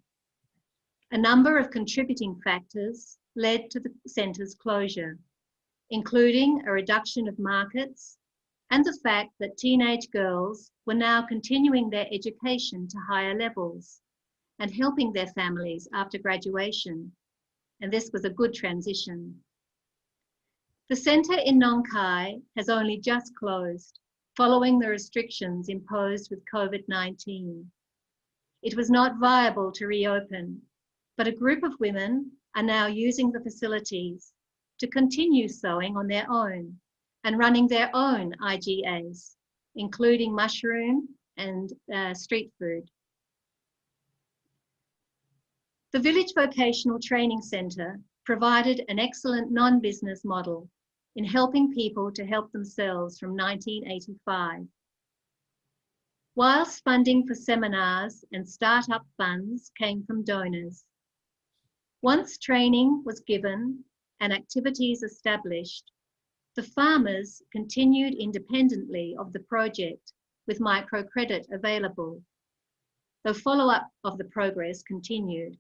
[SPEAKER 6] A number of contributing factors led to the centre's closure, including a reduction of markets and the fact that teenage girls were now continuing their education to higher levels and helping their families after graduation, and this was a good transition. The centre in Nong Khai has only just closed, following the restrictions imposed with COVID-19. It was not viable to reopen, but a group of women are now using the facilities to continue sewing on their own and running their own IGAs, including mushroom and street food. The Village Vocational Training Centre provided an excellent non-business model in helping people to help themselves from 1985. Whilst funding for seminars and start-up funds came from donors, once training was given and activities established, the farmers continued independently of the project with microcredit available, though follow-up of the progress continued.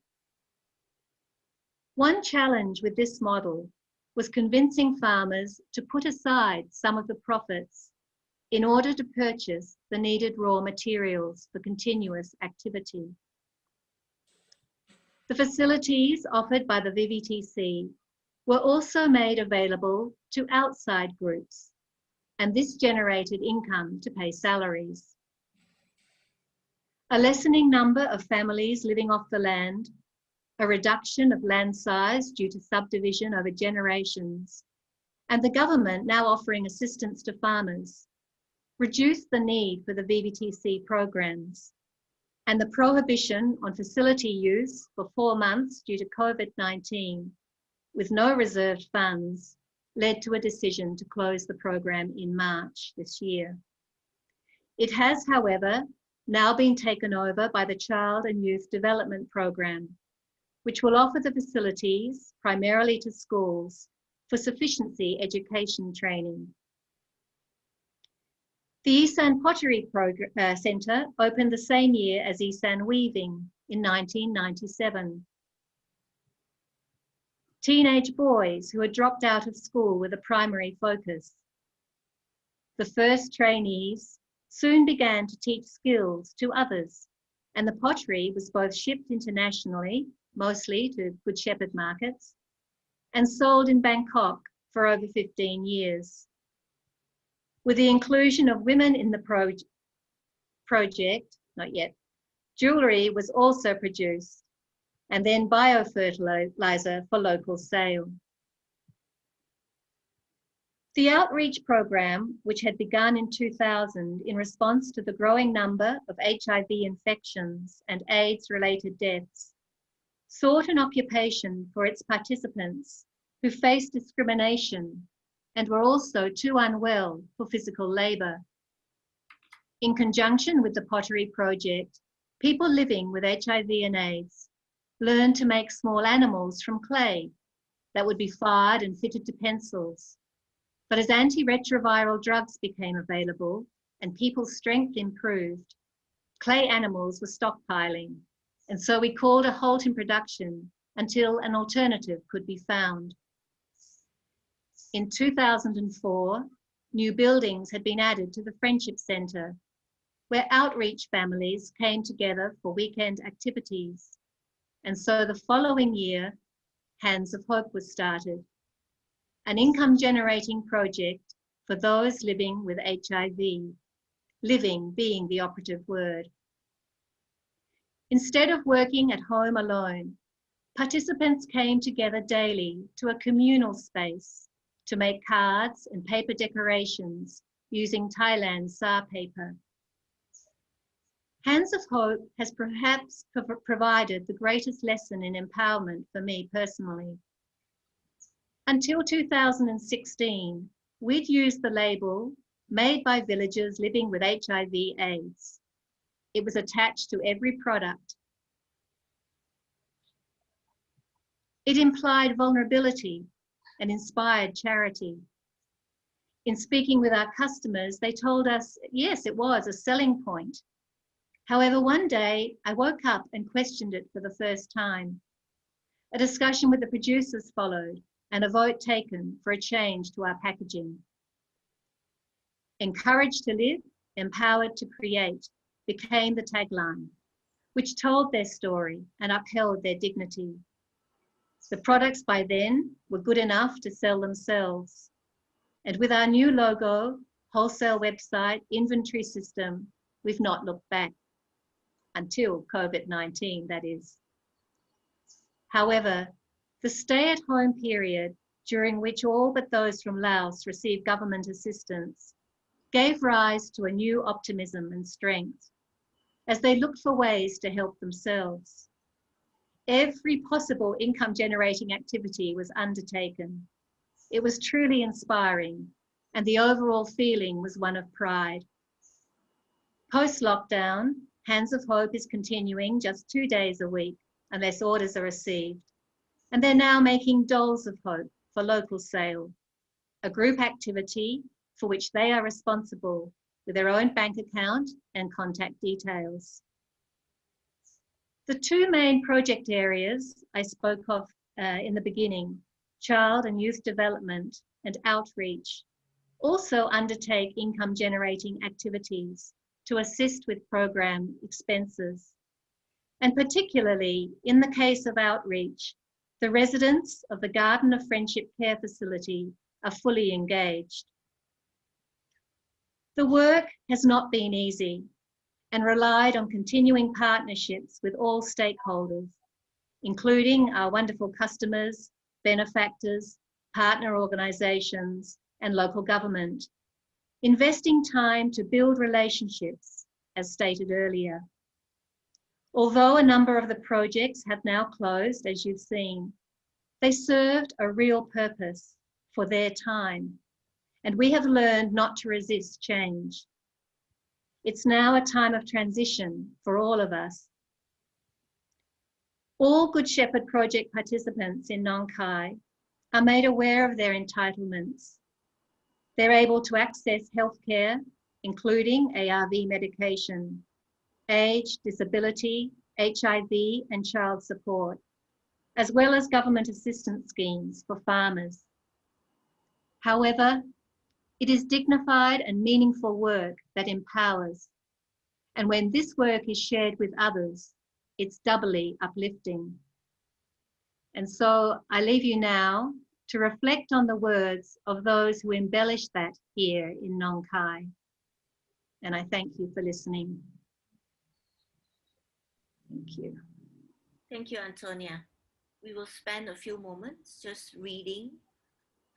[SPEAKER 6] One challenge with this model was convincing farmers to put aside some of the profits in order to purchase the needed raw materials for continuous activity. The facilities offered by the VVTC were also made available to outside groups, and this generated income to pay salaries. A lessening number of families living off the land, a reduction of land size due to subdivision over generations, and the government now offering assistance to farmers, reduced the need for the VVTC programs, and the prohibition on facility use for 4 months due to COVID-19, with no reserved funds, led to a decision to close the program in March this year. It has, however, now been taken over by the Child and Youth Development Program, which will offer the facilities primarily to schools for sufficiency education training. The Isan Pottery Centre opened the same year as Isan Weaving in 1997. Teenage boys who had dropped out of school were the primary focus. The first trainees soon began to teach skills to others, and the pottery was both shipped internationally, mostly to Good Shepherd markets, and sold in Bangkok for over 15 years. With the inclusion of women in the project, not yet, jewellery was also produced, and then biofertiliser for local sale. The outreach program, which had begun in 2000 in response to the growing number of HIV infections and AIDS-related deaths, sought an occupation for its participants who faced discrimination and were also too unwell for physical labour. In conjunction with the pottery project, people living with HIV and AIDS learned to make small animals from clay that would be fired and fitted to pencils. But as antiretroviral drugs became available and people's strength improved, clay animals were stockpiling, and so we called a halt in production until an alternative could be found. In 2004, new buildings had been added to the Friendship Centre, where outreach families came together for weekend activities. And so the following year, Hands of Hope was started, an income-generating project for those living with HIV, living being the operative word. Instead of working at home alone, participants came together daily to a communal space to make cards and paper decorations using Thailand Sa paper. Hands of Hope has perhaps provided the greatest lesson in empowerment for me personally. Until 2016, we'd used the label made by villagers living with HIV/AIDS. It was attached to every product. It implied vulnerability and inspired charity. In speaking with our customers, they told us, yes, it was a selling point. However, one day I woke up and questioned it for the first time. A discussion with the producers followed and a vote taken for a change to our packaging. Encouraged to live, empowered to create became the tagline, which told their story and upheld their dignity. The products by then were good enough to sell themselves. And with our new logo, wholesale website, inventory system, we've not looked back. Until COVID-19, that is. However, the stay-at-home period, during which all but those from Laos received government assistance, gave rise to a new optimism and strength as they looked for ways to help themselves. Every possible income-generating activity was undertaken. It was truly inspiring, and the overall feeling was one of pride. Post-lockdown, Hands of Hope is continuing just 2 days a week, unless orders are received. And they're now making Dolls of Hope for local sale, a group activity for which they are responsible with their own bank account and contact details. The two main project areas I spoke of in the beginning, child and youth development and outreach, also undertake income-generating activities to assist with program expenses. And particularly in the case of outreach, the residents of the Garden of Friendship Care Facility are fully engaged. The work has not been easy and relied on continuing partnerships with all stakeholders, including our wonderful customers, benefactors, partner organisations, and local government, investing time to build relationships, as stated earlier. Although a number of the projects have now closed, as you've seen, they served a real purpose for their time, and we have learned not to resist change. It's now a time of transition for all of us. All Good Shepherd Project participants in Nong Khai are made aware of their entitlements. They're able to access healthcare, including ARV medication, age, disability, HIV and child support, as well as government assistance schemes for farmers. However, it is dignified and meaningful work that empowers. And when this work is shared with others, it's doubly uplifting. And so I leave you now to reflect on the words of those who embellished that here in Nong Khai. And I thank you for listening. Thank you.
[SPEAKER 1] Thank you, Antonia. We will spend a few moments just reading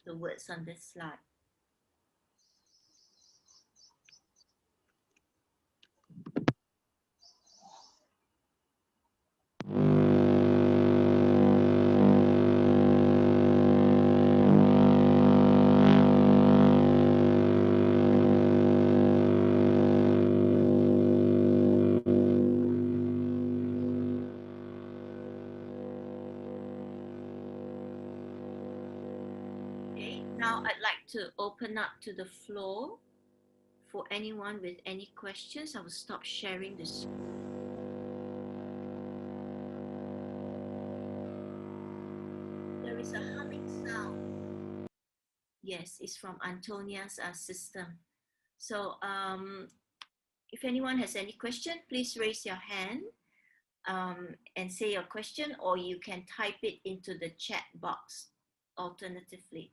[SPEAKER 1] the words on this slide. Now I'd like to open up to the floor for anyone with any questions. I will stop sharing this. There is a humming sound. Yes, it's from Antonia's system. So if anyone has any question, please raise your hand and say your question, or you can type it into the chat box alternatively.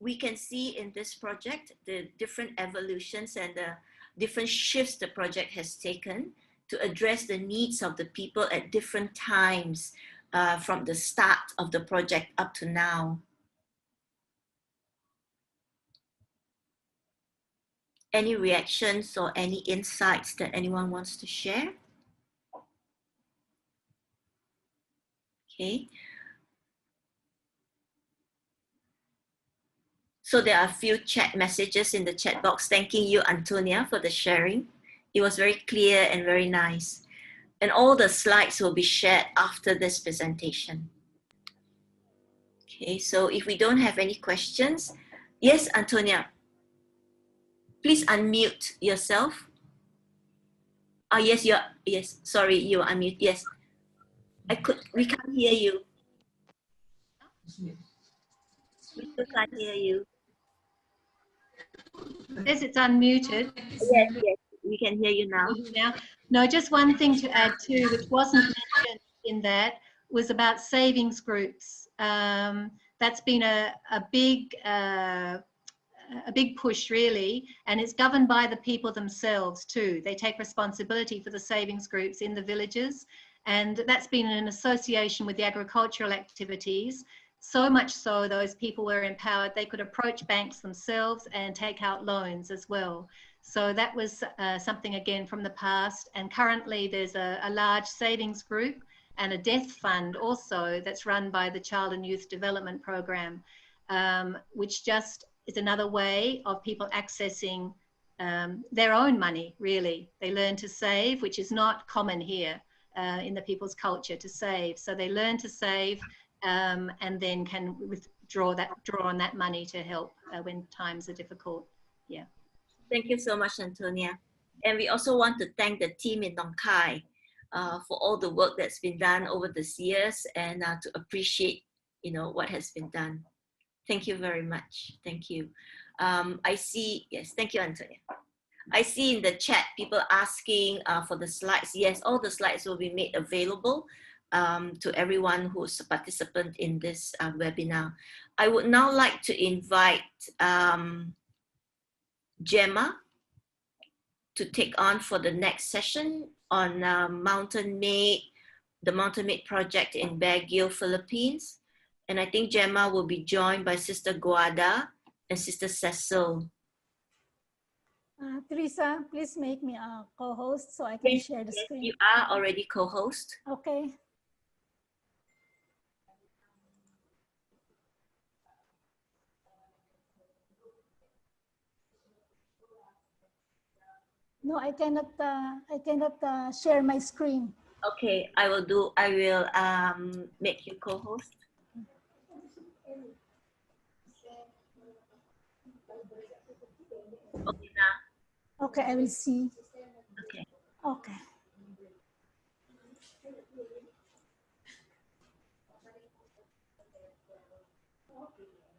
[SPEAKER 1] We can see in this project the different evolutions and the different shifts the project has taken to address the needs of the people at different times from the start of the project up to now. Any reactions or any insights that anyone wants to share? Okay. So there are a few chat messages in the chat box thanking you, Antonia, for the sharing. It was very clear and very nice. And all the slides will be shared after this presentation. Okay, so if we don't have any questions, yes, Antonia, please unmute yourself. Oh, yes, yes, sorry, you are unmute. Yes, we can't hear you. We still can't hear you.
[SPEAKER 6] Yes, it's unmuted.
[SPEAKER 1] Yes, we can hear you now.
[SPEAKER 6] Now, no, just one thing to add too, which wasn't mentioned in that, was about savings groups. That's been a big push really, and it's governed by the people themselves too. They take responsibility for the savings groups in the villages, and that's been in association with the agricultural activities. So much so those people were empowered, they could approach banks themselves and take out loans as well. So that was something again from the past, and currently there's a large savings group and a death fund also that's run by the Child and Youth Development Program, which just is another way of people accessing their own money, really. They learn to save, which is not common here in the people's culture to save. So they learn to save and then can draw on that money to help when times are difficult. Yeah.
[SPEAKER 1] Thank you so much, Antonia. And we also want to thank the team in Nong Khai for all the work that's been done over these years, and to appreciate, what has been done. Thank you very much. Thank you. I see, yes, thank you, Antonia. I see in the chat people asking for the slides. Yes, all the slides will be made available to everyone who's a participant in this webinar. I would now like to invite Gemma to take on for the next session on the Mountain Maid project in Baguio, Philippines. And I think Gemma will be joined by Sister Guada and Sister Cecil.
[SPEAKER 7] Teresa, please make me a co-host so I can share the screen.
[SPEAKER 1] You are already co-host.
[SPEAKER 7] Okay. No, I cannot share my screen.
[SPEAKER 1] Okay, I will make you co-host. Okay, now.
[SPEAKER 7] Okay, I will see.
[SPEAKER 1] Okay.
[SPEAKER 7] Okay.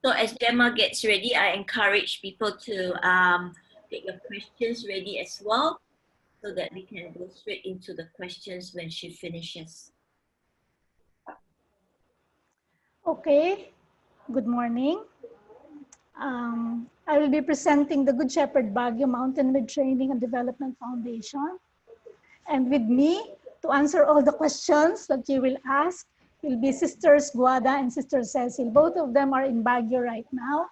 [SPEAKER 1] So as Gemma gets ready, I encourage people to get your questions ready as well, so that we can go straight into the questions when she finishes.
[SPEAKER 7] Okay, good morning. I will be presenting the Good Shepherd Baguio Mountain Maid Training and Development Foundation. And with me to answer all the questions that you will ask will be Sisters Guada and Sister Cecil. Both of them are in Baguio right now.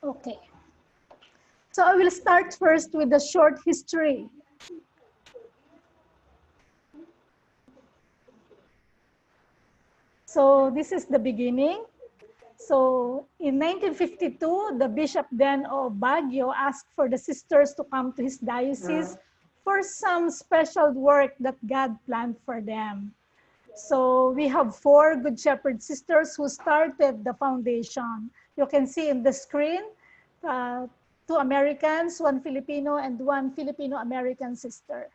[SPEAKER 7] Okay. So I will start first with a short history. So this is the beginning. So in 1952, the Bishop then of Baguio asked for the sisters to come to his diocese for some special work that God planned for them. So we have 4 Good Shepherd sisters who started the foundation. You can see in the screen, 2 Americans, 1 Filipino, and 1 Filipino-American sister.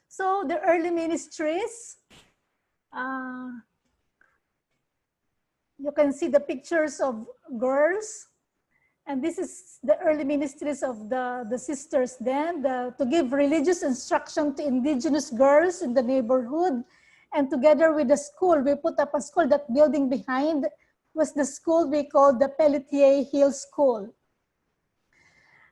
[SPEAKER 7] So the early ministries, you can see the pictures of girls. And this is the early ministries of the sisters then, to give religious instruction to indigenous girls in the neighborhood. And together with the school, we put up a school. That building behind was the school we called the Pelletier Hill School,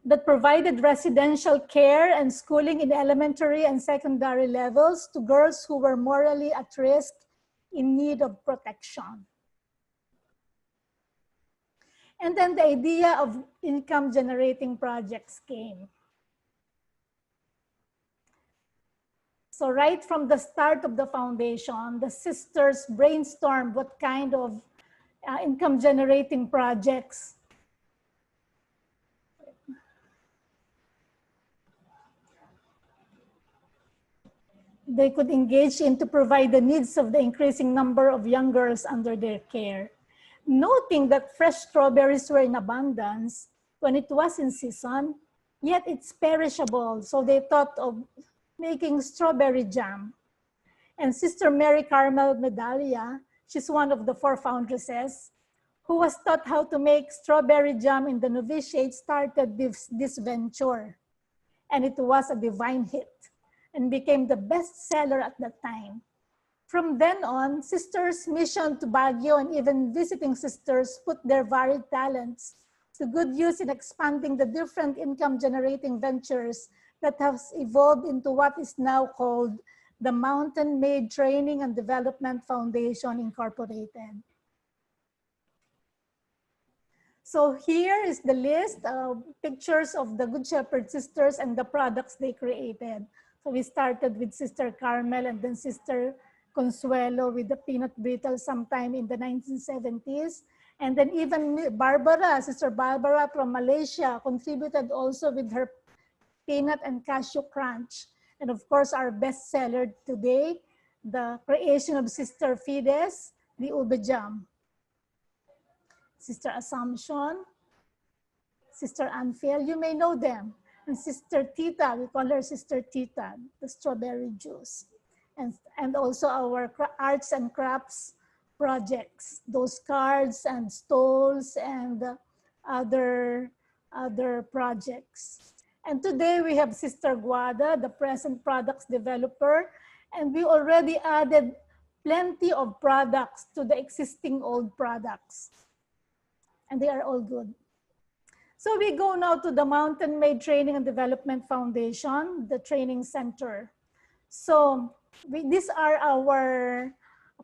[SPEAKER 7] that provided residential care and schooling in elementary and secondary levels to girls who were morally at risk in need of protection. And then the idea of income generating projects came. So right from the start of the foundation, the sisters brainstormed what kind of income generating projects they could engage in to provide the needs of the increasing number of young girls under their care. Noting that fresh strawberries were in abundance when it was in season, yet it's perishable. So they thought of making strawberry jam. And Sister Mary Carmel Medallia, she's one of the 4 foundresses, who was taught how to make strawberry jam in the novitiate, started this venture. And it was a divine hit and became the best seller at that time. From then on, sisters missioned to Baguio and even visiting sisters put their varied talents to good use in expanding the different income generating ventures that have evolved into what is now called the Mountain Maid Training and Development Foundation Incorporated. So here is the list of pictures of the Good Shepherd sisters and the products they created. So we started with Sister Carmel and then Sister Consuelo with the peanut brittle sometime in the 1970s. And then even Barbara, Sister Barbara from Malaysia, contributed also with her peanut and cashew crunch. And of course, our best seller today, the creation of Sister Fides, the ube jam. Sister Assumption, Sister Anfiel, you may know them. And Sister Tita, we call her Sister Tita, the strawberry juice. And also our arts and crafts projects, those cards and stoles and other projects. And today we have Sister Guada, the present products developer, and we already added plenty of products to the existing old products. And they are all good. So we go now to the Mountain Maid Training and Development Foundation, the training center. So these are our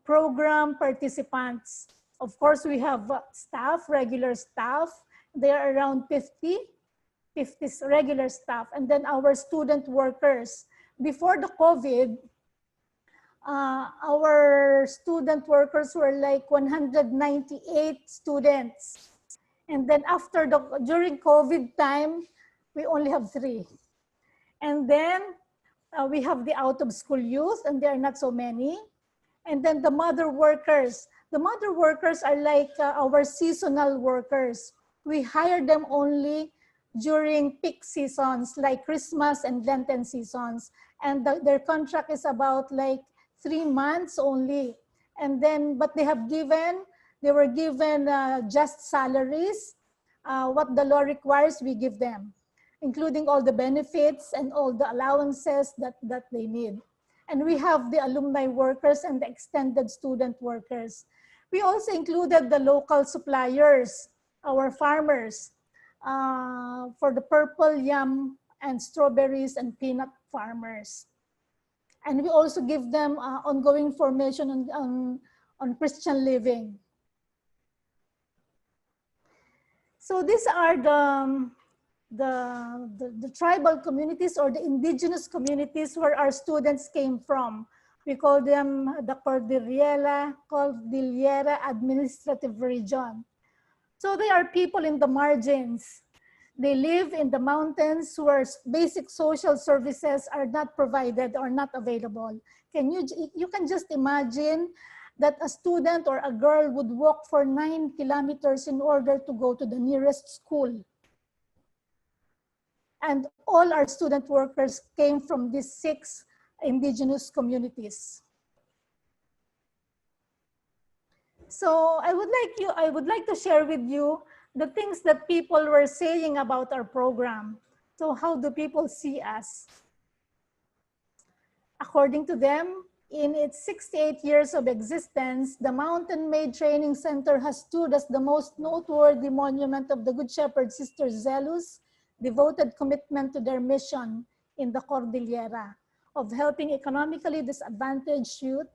[SPEAKER 7] program participants. Of course, we have staff, regular staff. They are around 50 regular staff. And then our student workers. Before the COVID, our student workers were like 198 students. And then during COVID time, we only have 3. And then we have the out of school youth, and there are not so many. And then the mother workers. The mother workers are like our seasonal workers. We hire them only during peak seasons like Christmas and Lenten seasons. And their contract is about like 3 months only. And then, but they were given just salaries. What the law requires, we give them, including all the benefits and all the allowances that they need. And we have the alumni workers and the extended student workers. We also included the local suppliers, our farmers, for the purple yam and strawberries and peanut farmers. And we also give them ongoing formation on Christian living. So these are the tribal communities or the indigenous communities where our students came from. We call them the Cordillera Administrative Region. So they are people in the margins. They live in the mountains where basic social services are not provided or not available. You can just imagine that a student or a girl would walk for 9 kilometers in order to go to the nearest school. And all our student workers came from these 6 indigenous communities. So I would like to share with you the things that people were saying about our program. So how do people see us? According to them, in its 68 years of existence, the Mountain Maid Training Center has stood as the most noteworthy monument of the Good Shepherd Sisters' zealous, devoted commitment to their mission in the Cordillera of helping economically disadvantaged youth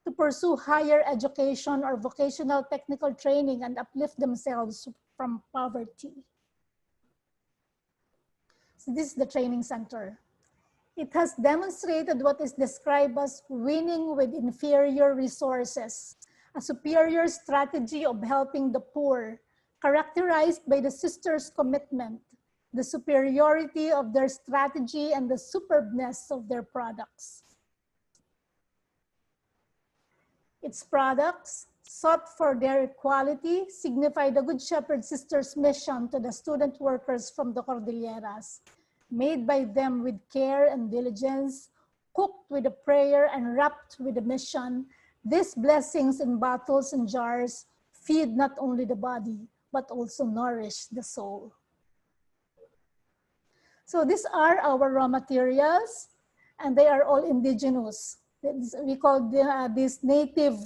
[SPEAKER 7] to pursue higher education or vocational technical training and uplift themselves from poverty. So this is the training center. It has demonstrated what is described as winning with inferior resources, a superior strategy of helping the poor, characterized by the sisters' commitment, the superiority of their strategy, and the superbness of their products. Its products, sought for their equality, signify the Good Shepherd Sisters' mission to the student workers from the Cordilleras, made by them with care and diligence, cooked with a prayer and wrapped with a mission. These blessings in bottles and jars feed not only the body, but also nourish the soul. So these are our raw materials, and they are all indigenous. We call these native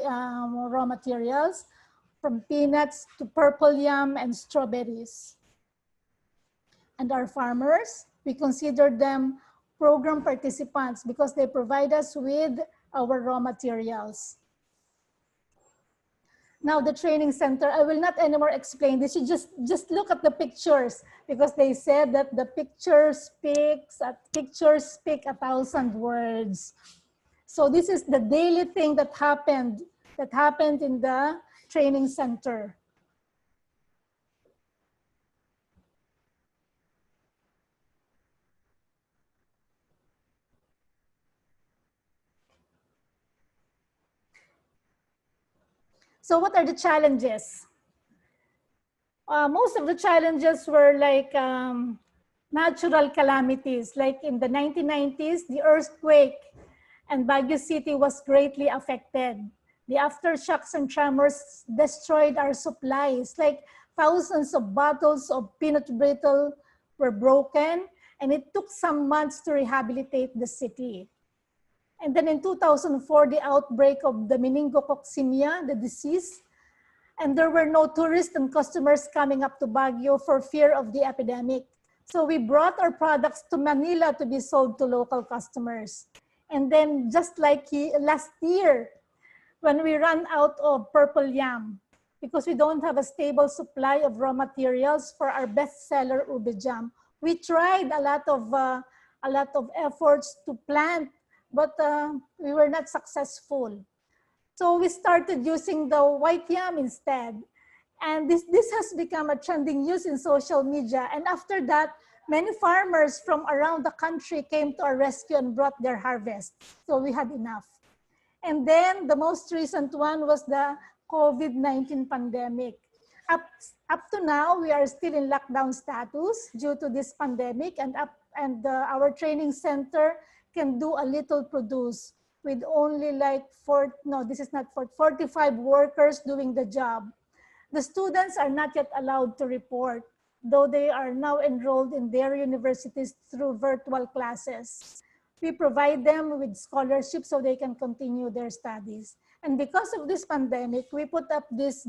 [SPEAKER 7] raw materials, from peanuts to purple yam and strawberries. And our farmers, we consider them program participants because they provide us with our raw materials. Now the training center, I will not anymore explain this. You just look at the pictures, because they said that the pictures speak 1,000 words. So this is the daily thing that happened in the training center. So what are the challenges? Most of the challenges were like natural calamities. Like in the 1990s, the earthquake and Baguio City was greatly affected. The aftershocks and tremors destroyed our supplies. Like thousands of bottles of peanut brittle were broken, and it took some months to rehabilitate the city. And then in 2004, the outbreak of the meningococcinia, the disease, and there were no tourists and customers coming up to Baguio for fear of the epidemic. So we brought our products to Manila to be sold to local customers. And then just like last year, when we ran out of purple yam, because we don't have a stable supply of raw materials for our bestseller ube jam, we tried a lot of efforts to plant, but we were not successful. So we started using the white yam instead. And this has become a trending use in social media. And after that, many farmers from around the country came to our rescue and brought their harvest. So we had enough. And then the most recent one was the COVID-19 pandemic. Up to now, we are still in lockdown status due to this pandemic, and our training center can do a little produce with only like 45 workers doing the job. The students are not yet allowed to report, though they are now enrolled in their universities through virtual classes. We provide them with scholarships so they can continue their studies. And because of this pandemic, we put up this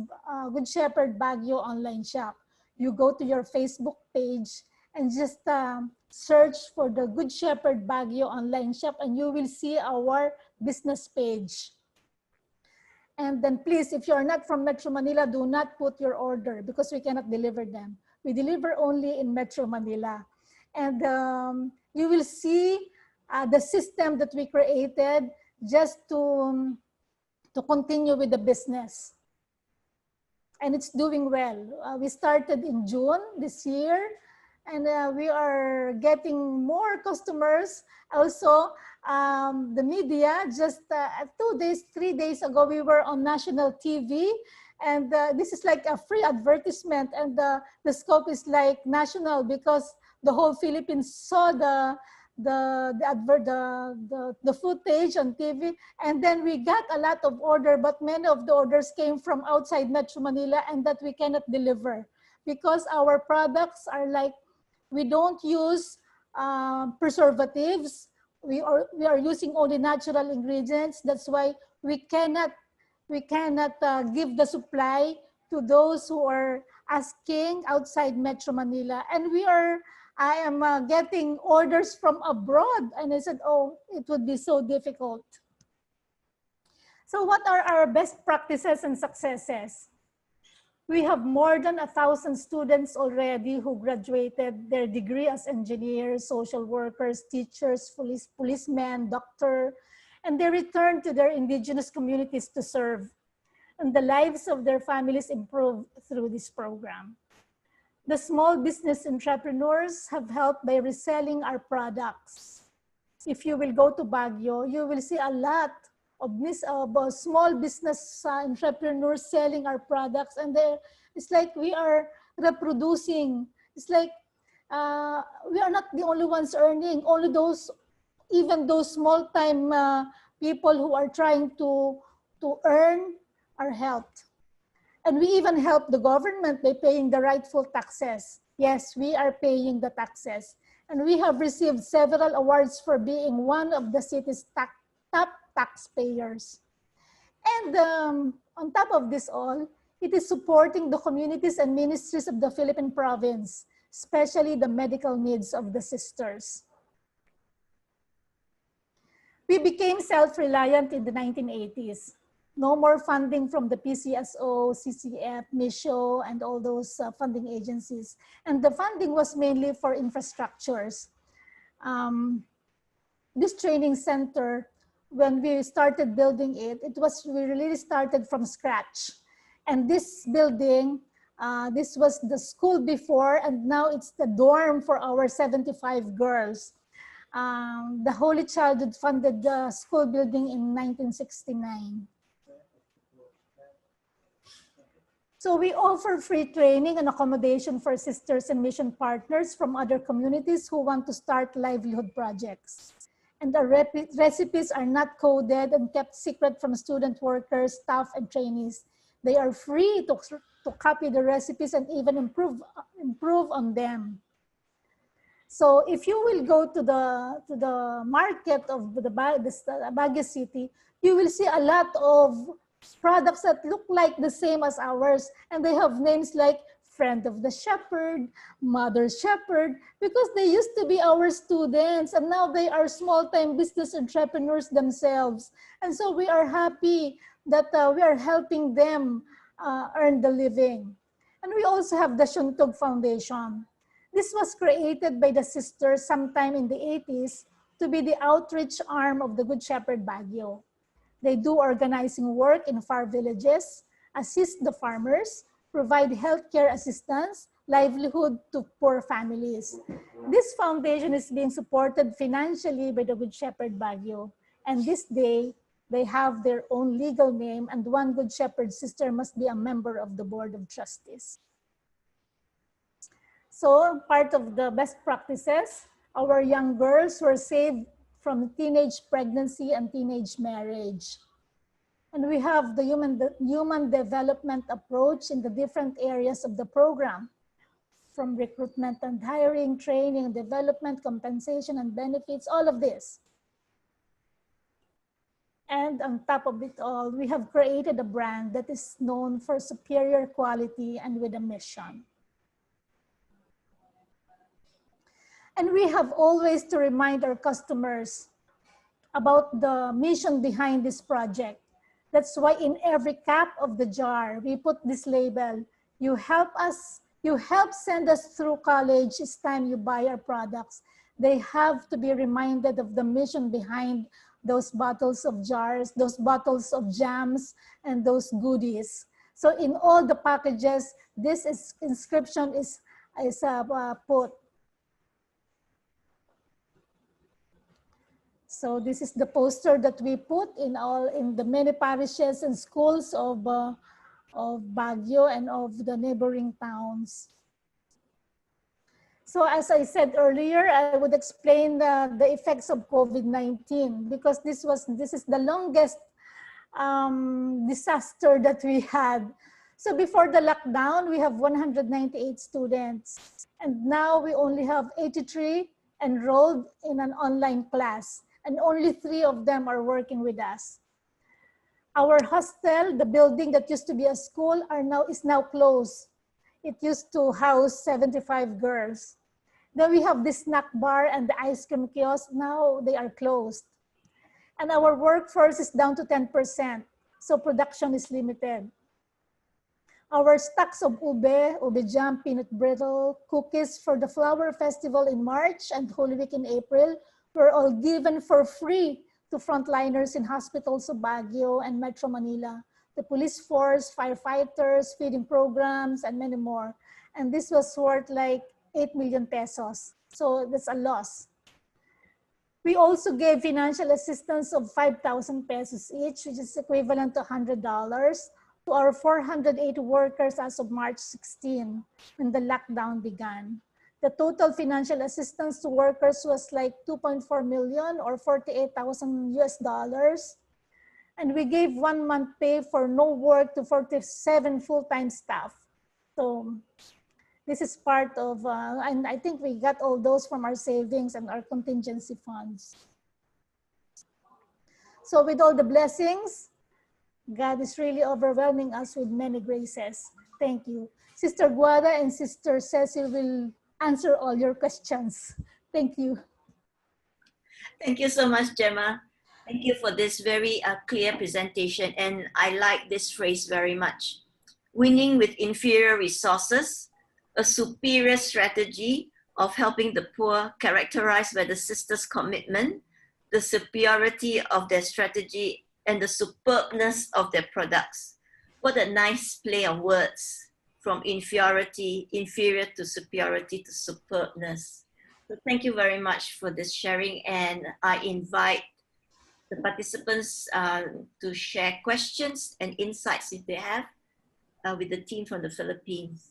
[SPEAKER 7] Good Shepherd Baguio online shop. You go to your Facebook page and just search for the Good Shepherd Baguio online shop, and you will see our business page. And then please, if you are not from Metro Manila, do not put your order because we cannot deliver them. We deliver only in Metro Manila. And you will see the system that we created just to continue with the business. And it's doing well. We started in June this year, and we are getting more customers. Also, the media, just 3 days ago, we were on national TV, and this is like a free advertisement, and the scope is like national because the whole Philippines saw the footage on TV, and then we got a lot of order, but many of the orders came from outside Metro Manila, and that we cannot deliver because our products are like, we don't use preservatives. We are using only natural ingredients. That's why we cannot give the supply to those who are asking outside Metro Manila. And I am getting orders from abroad, and I said, oh, it would be so difficult. So what are our best practices and successes? We have more than 1,000 students already who graduated their degree as engineers, social workers, teachers, policemen, doctor, and they returned to their indigenous communities to serve. And the lives of their families improved through this program. The small business entrepreneurs have helped by reselling our products. If you will go to Baguio, you will see a lot small business entrepreneurs selling our products, and it's like we are reproducing. It's like we are not the only ones earning. Only those, even those small-time people who are trying to earn are helped. And we even help the government by paying the rightful taxes. Yes, we are paying the taxes. And we have received several awards for being one of the city's top taxpayers. And on top of this all, it is supporting the communities and ministries of the Philippine province, especially the medical needs of the sisters. We became self-reliant in the 1980s. No more funding from the PCSO, CCF, MISO, and all those funding agencies. And the funding was mainly for infrastructures. This training center, when we started building it, we really started from scratch. And this building, this was the school before, and now it's the dorm for our 75 girls. The Holy Childhood funded the school building in 1969. So we offer free training and accommodation for sisters and mission partners from other communities who want to start livelihood projects. And the recipes are not coded and kept secret from student workers, staff, and trainees. They are free to copy the recipes and even improve on them. So if you will go to the market of the Baguio City, you will see a lot of products that look like the same as ours, and they have names like Friend of the Shepherd, Mother Shepherd, because they used to be our students and now they are small-time business entrepreneurs themselves. And so we are happy that we are helping them earn the living. And we also have the Shuntog Foundation. This was created by the sisters sometime in the 80s to be the outreach arm of the Good Shepherd Baguio. They do organizing work in far villages, assist the farmers, provide healthcare assistance, livelihood to poor families. This foundation is being supported financially by the Good Shepherd Baguio. And this day, they have their own legal name, and one Good Shepherd sister must be a member of the Board of Trustees. So part of the best practices, our young girls were saved from teenage pregnancy and teenage marriage. And we have the human development approach in the different areas of the program, from recruitment and hiring, training, development, compensation, and benefits, all of this. And on top of it all, we have created a brand that is known for superior quality and with a mission. And we have always to remind our customers about the mission behind this project. That's why in every cap of the jar, we put this label: you help us, you help send us through college each time you buy our products. They have to be reminded of the mission behind those bottles of jars, those bottles of jams, and those goodies. So in all the packages, this inscription is put. So this is the poster that we put in the many parishes and schools of Baguio and of the neighboring towns. So as I said earlier, I would explain the effects of COVID-19, because this is the longest disaster that we had. So before the lockdown, we have 198 students, and now we only have 83 enrolled in an online class, and only 3 of them are working with us. Our hostel, the building that used to be a school, is now closed. It used to house 75 girls. Then we have the snack bar and the ice cream kiosk. Now they are closed. And our workforce is down to 10%, so production is limited. Our stocks of ube jam, peanut brittle, cookies for the flower festival in March and Holy Week in April were all given for free to frontliners in hospitals of Baguio and Metro Manila, the police force, firefighters, feeding programs, and many more. And this was worth like 8 million pesos. So that's a loss. We also gave financial assistance of 5,000 pesos each, which is equivalent to $100, to our 408 workers as of March 16, when the lockdown began. The total financial assistance to workers was like 2.4 million or 48,000 US dollars. And we gave 1 month pay for no work to 47 full-time staff. So this is part of, and I think we got all those from our savings and our contingency funds. So with all the blessings, God is really overwhelming us with many graces. Thank you. Sister Guada and Sister Cecil will answer all your questions. Thank you.
[SPEAKER 1] Thank you so much, Gemma. Thank you for this very clear presentation. And I like this phrase very much. Winning with inferior resources, a superior strategy of helping the poor, characterized by the sisters' commitment, the superiority of their strategy, and the superbness of their products. What a nice play of words, from inferior to superiority to superbness. So thank you very much for this sharing, and I invite the participants to share questions and insights if they have with the team from the Philippines.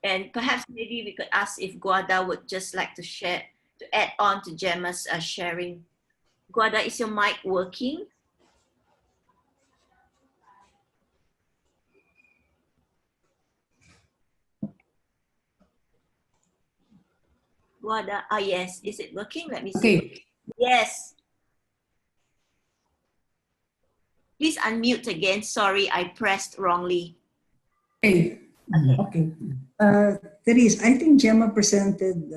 [SPEAKER 1] And perhaps maybe we could ask if Guada would just like to share, to add on to Gemma's sharing. Guada, is your mic working? Guada, yes, is it working? Let me see.
[SPEAKER 8] Okay.
[SPEAKER 1] Yes. Please unmute again. Sorry, I pressed wrongly.
[SPEAKER 8] Okay. Okay. Therese, I think Gemma presented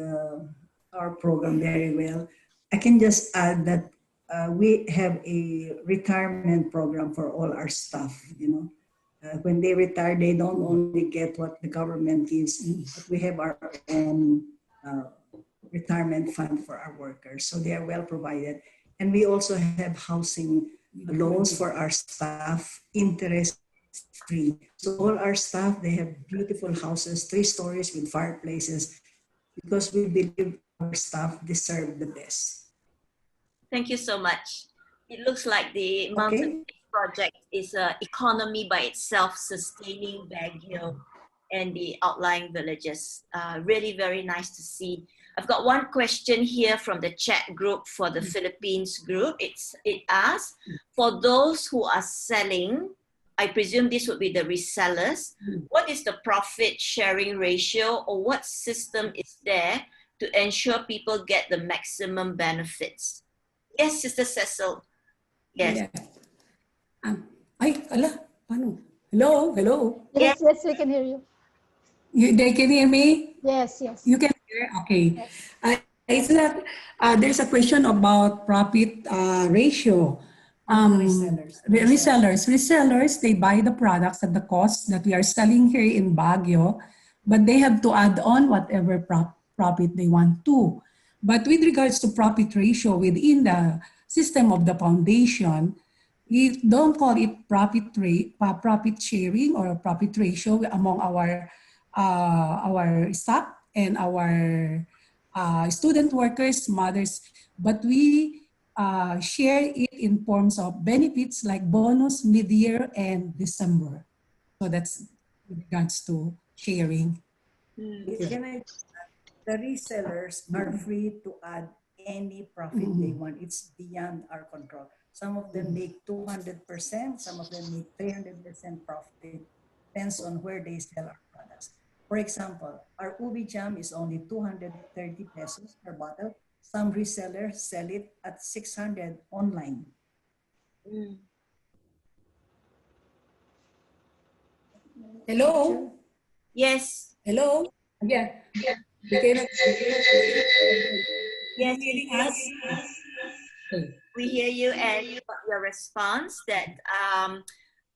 [SPEAKER 8] our program very well. I can just add that we have a retirement program for all our staff. You know, when they retire, they don't only get what the government gives, but we have our own retirement fund for our workers. So they are well provided. And we also have housing loans for our staff, interest-free. So all our staff, they have beautiful houses, 3 stories with fireplaces, because we believe our staff deserve the best.
[SPEAKER 1] Thank you so much. It looks like the Mountain Project is an economy by itself, sustaining Baguio and the outlying villages. Really very nice to see. I've got one question here from the chat group for the Philippines group. It asks, for those who are selling, I presume this would be the resellers, what is the profit sharing ratio, or what system is there to ensure people get the maximum benefits? Yes, Sister Cecil. Yes.
[SPEAKER 9] Yeah. Paano? Hello, hello.
[SPEAKER 7] Yes, yes, we can hear you.
[SPEAKER 9] They can hear me?
[SPEAKER 7] Yes, yes.
[SPEAKER 9] You can hear? Okay.
[SPEAKER 7] Yes.
[SPEAKER 9] It's that there's a question about profit ratio. Resellers, they buy the products at the cost that we are selling here in Baguio, but they have to add on whatever profit they want to. But with regards to profit ratio within the system of the foundation, we don't call it profit sharing or profit ratio among our staff and our student workers, mothers, but we share it in forms of benefits like bonus, mid-year, and December. So that's with regards to sharing.
[SPEAKER 8] Can I? The resellers are free to add any profit they want. It's beyond our control. Some of them make 200%, some of them make 300% profit. Depends on where they sell our products. For example, our ubi jam is only 230 pesos per bottle. Some resellers sell it at 600 online.
[SPEAKER 9] Hello?
[SPEAKER 1] Yes.
[SPEAKER 9] Hello? Yeah.
[SPEAKER 1] Yes. We hear you, and your response that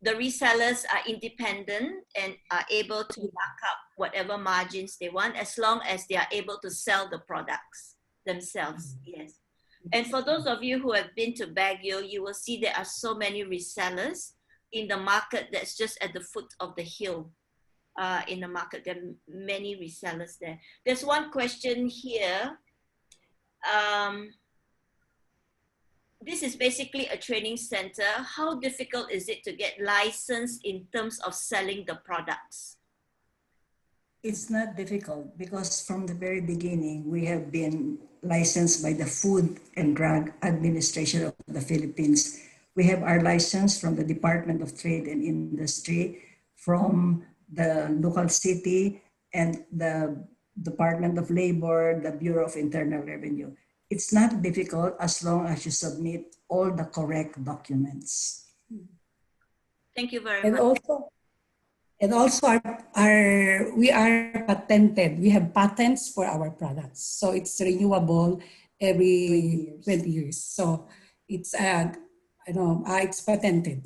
[SPEAKER 1] the resellers are independent and are able to mark up whatever margins they want as long as they are able to sell the products themselves. Yes. And for those of you who have been to Baguio, you will see there are so many resellers in the market that's just at the foot of the hill. In the market, there are many resellers there. There's one question here this is basically a training center. How difficult is it to get licensed in terms of selling the products?
[SPEAKER 8] It's not difficult because from the very beginning, we have been licensed by the Food and Drug Administration of the Philippines. We have our license from the Department of Trade and Industry, from the local city, and the Department of Labor, the Bureau of Internal Revenue. It's not difficult as long as you submit all the correct documents.
[SPEAKER 1] Thank you very
[SPEAKER 9] And
[SPEAKER 1] much.
[SPEAKER 9] also we are patented. We have patents for our products. So it's renewable every 20 years. So it's, it's patented.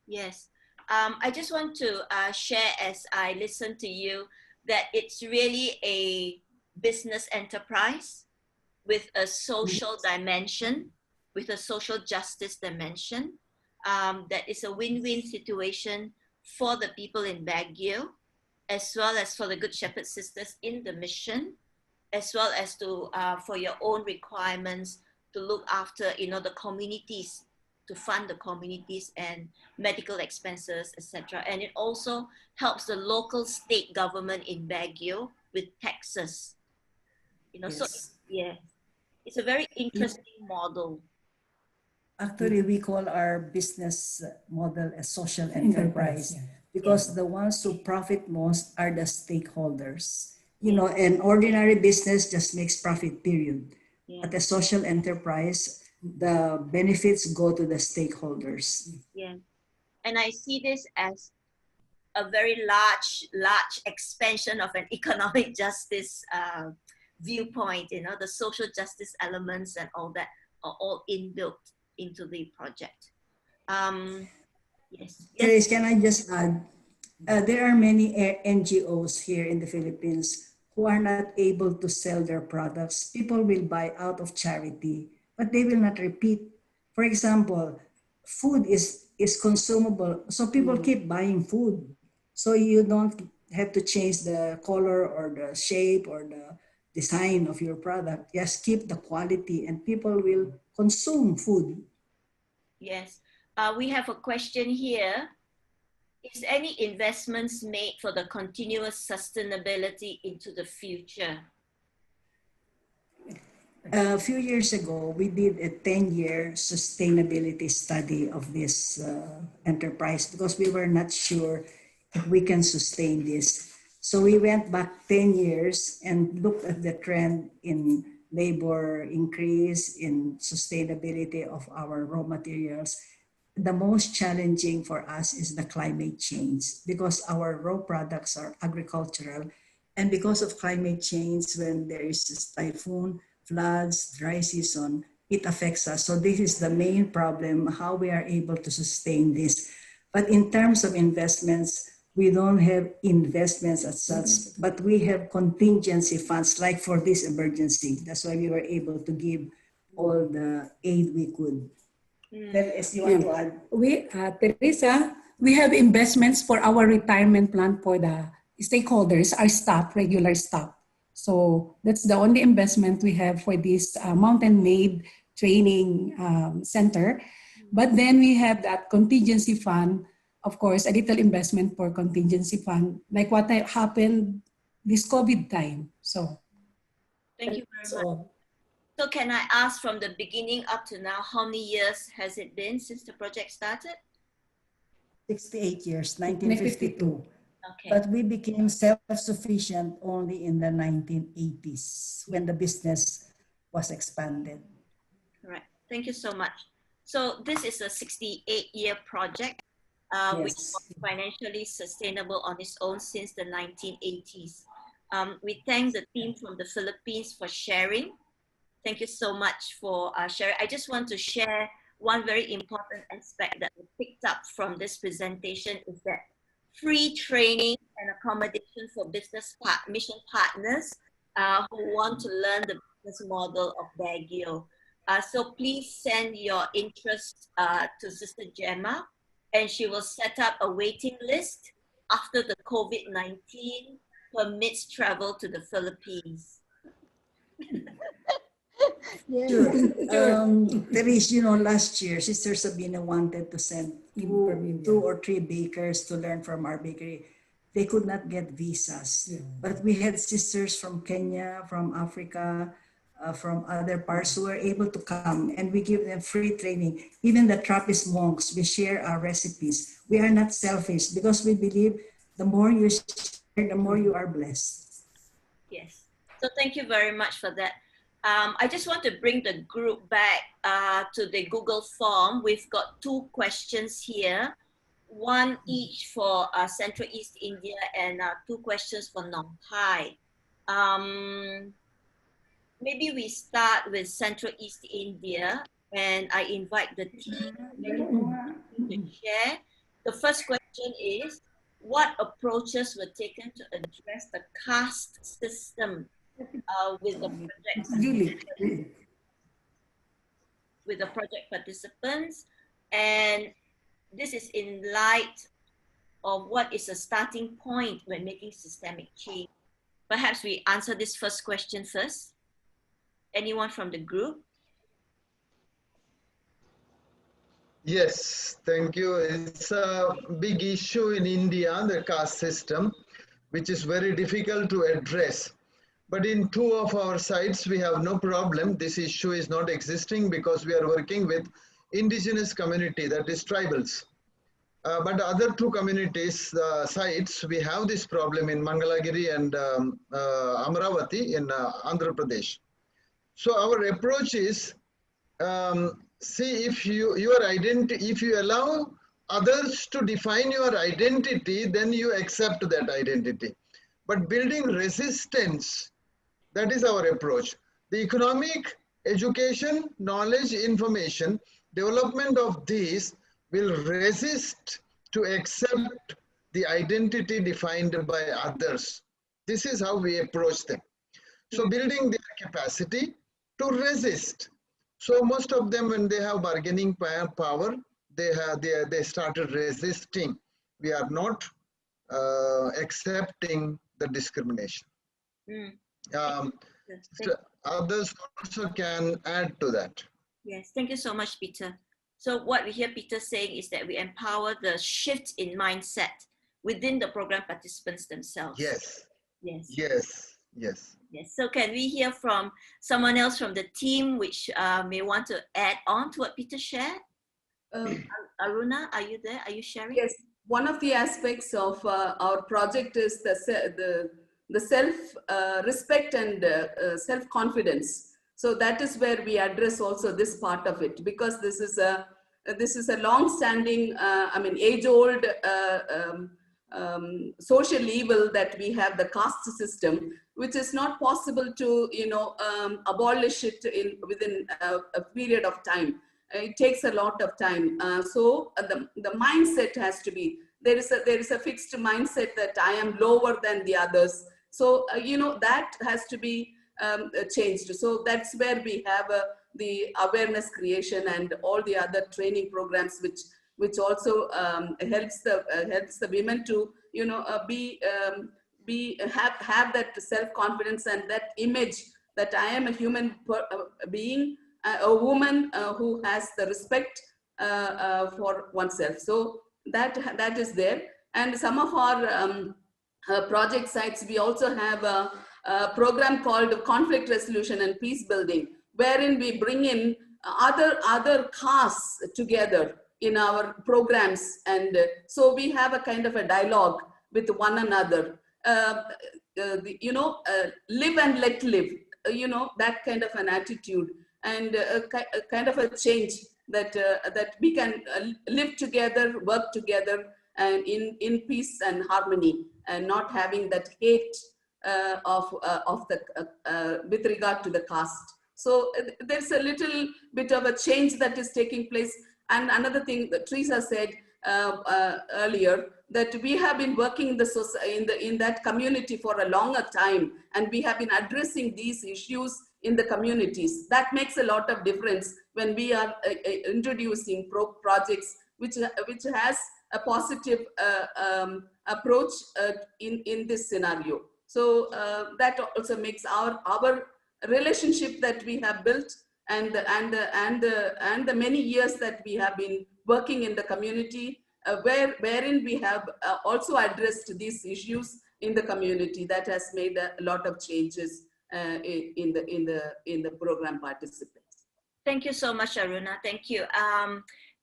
[SPEAKER 1] Yes. I just want to share as I listen to you that it's really a business enterprise with a social dimension, with a social justice dimension. That is a win-win situation for the people in Baguio, as well as for the Good Shepherd Sisters in the mission, as well as to for your own requirements to look after, the communities, to fund the communities and medical expenses, etc. And it also helps the local state government in Baguio with taxes.
[SPEAKER 8] Yes.
[SPEAKER 1] So yeah, it's a very interesting model.
[SPEAKER 8] Actually, we call our business model a social enterprise because the ones who profit most are the stakeholders. An ordinary business just makes profit, period. But a social enterprise, the benefits go to the stakeholders.
[SPEAKER 1] Yeah. And I see this as a very large expansion of an economic justice viewpoint. The social justice elements and all that are all inbuilt into the project. Yes.
[SPEAKER 8] Teresa, can I just add? There are many NGOs here in the Philippines who are not able to sell their products. People will buy out of charity, but they will not repeat. For example, food is consumable, so people keep buying food. So you don't have to change the color or the shape or the design of your product. Just keep the quality and people will consume food.
[SPEAKER 1] Yes. We have a question here. Is any investments made for the continuous sustainability into the future?
[SPEAKER 8] A few years ago, we did a 10-year sustainability study of this enterprise because we were not sure if we can sustain this. So we went back 10 years and looked at the trend in labor increase, in sustainability of our raw materials. The most challenging for us is the climate change because our raw products are agricultural, and because of climate change, when there is a typhoon, floods, dry season, it affects us. So this is the main problem, how we are able to sustain this. But in terms of investments, we don't have investments as such, but we have contingency funds like for this emergency. That's why we were able to give all the aid we could. As you want to add?
[SPEAKER 9] Teresa, we have investments for our retirement plan for the stakeholders, our staff, regular staff. So that's the only investment we have for this Mountain Maid training center. But then we have that contingency fund, of course, a little investment for contingency fund, like what happened this COVID time. So
[SPEAKER 1] thank you very much. So can I ask, from the beginning up to now, how many years has it been since the project started?
[SPEAKER 8] 68 years, 1952.
[SPEAKER 1] Okay.
[SPEAKER 8] But we became self-sufficient only in the 1980s when the business was expanded.
[SPEAKER 1] Right. Thank you so much. So this is a 68-year project, which was financially sustainable on its own since the 1980s. We thank the team from the Philippines for sharing. Thank you so much for sharing. I just want to share one very important aspect that we picked up from this presentation is that free training and accommodation for mission partners who want to learn the business model of Baguio. So please send your interest to Sister Gemma, and she will set up a waiting list after the COVID-19 permits travel to the Philippines.
[SPEAKER 7] Yes.
[SPEAKER 8] Therese, last year, Sister Sabina wanted to send two or three bakers to learn from our bakery. They could not get visas, but we had sisters from Kenya, from Africa, from other parts who were able to come, and we give them free training. Even the Trappist monks, we share our recipes. We are not selfish because we believe the more you share, the more you are blessed.
[SPEAKER 1] Yes. So thank you very much for that. I just want to bring the group back to the Google form. We've got 2 questions here, one each for Central East India and 2 questions for Nong Khai. Maybe we start with Central East India, and I invite the team to share. The first question is, what approaches were taken to address the caste system with the project participants? And this is in light of what is a starting point when making systemic change. Perhaps we answer this first question first. Anyone from the group?
[SPEAKER 2] Yes, thank you. It's a big issue in India, the caste system, which is very difficult to address. But in 2 of our sites, we have no problem. This issue is not existing because we are working with indigenous community, that is tribals. But other 2 communities, sites, we have this problem in Mangalagiri and Amravati in Andhra Pradesh. So our approach is, see, if you allow others to define your identity, then you accept that identity. But building resistance, that is our approach. The economic, education, knowledge, information, development of these will resist to accept the identity defined by others. This is how we approach them. So building their capacity to resist. So most of them, when they have bargaining power, they started resisting. We are not accepting the discrimination. So others also can add to that.
[SPEAKER 1] Yes, thank you so much, Peter. So what we hear Peter saying is that we empower the shift in mindset within the program participants themselves.
[SPEAKER 2] Yes.
[SPEAKER 1] Yes.
[SPEAKER 2] Yes. Yes.
[SPEAKER 1] Yes. So can we hear from someone else from the team which may want to add on to what Peter shared? Aruna, are you there? Are you sharing?
[SPEAKER 4] Yes. One of the aspects of our project is the self-respect and self-confidence. So that is where we address also this part of it, because this is a long-standing, age-old social evil that we have, the caste system, which is not possible to, abolish it within a period of time. It takes a lot of time. So the mindset has to be, there is a fixed mindset that I am lower than the others. So, that has to be changed. So that's where we have the awareness creation and all the other training programs, which also helps the women to, have that self-confidence and that image that I am a human being, a woman who has the respect for oneself. So that is there. And some of our project sites, we also have a program called conflict resolution and peace building, wherein we bring in other castes together in our programs. And so we have a kind of a dialogue with one another, live and let live, that kind of an attitude, and a kind of a change that we can live together, work together, and in peace and harmony, and not having that hate with regard to the caste. So there's a little bit of a change that is taking place. And another thing that Teresa said earlier, that we have been working in that community for a longer time, and we have been addressing these issues in the communities. That makes a lot of difference when we are introducing projects which has a positive approach in this scenario. So that also makes our relationship that we have built and the many years that we have been working in the community, wherein we have also addressed these issues in the community. That has made a lot of changes in the program participants.
[SPEAKER 1] Thank you so much, Aruna. Thank you.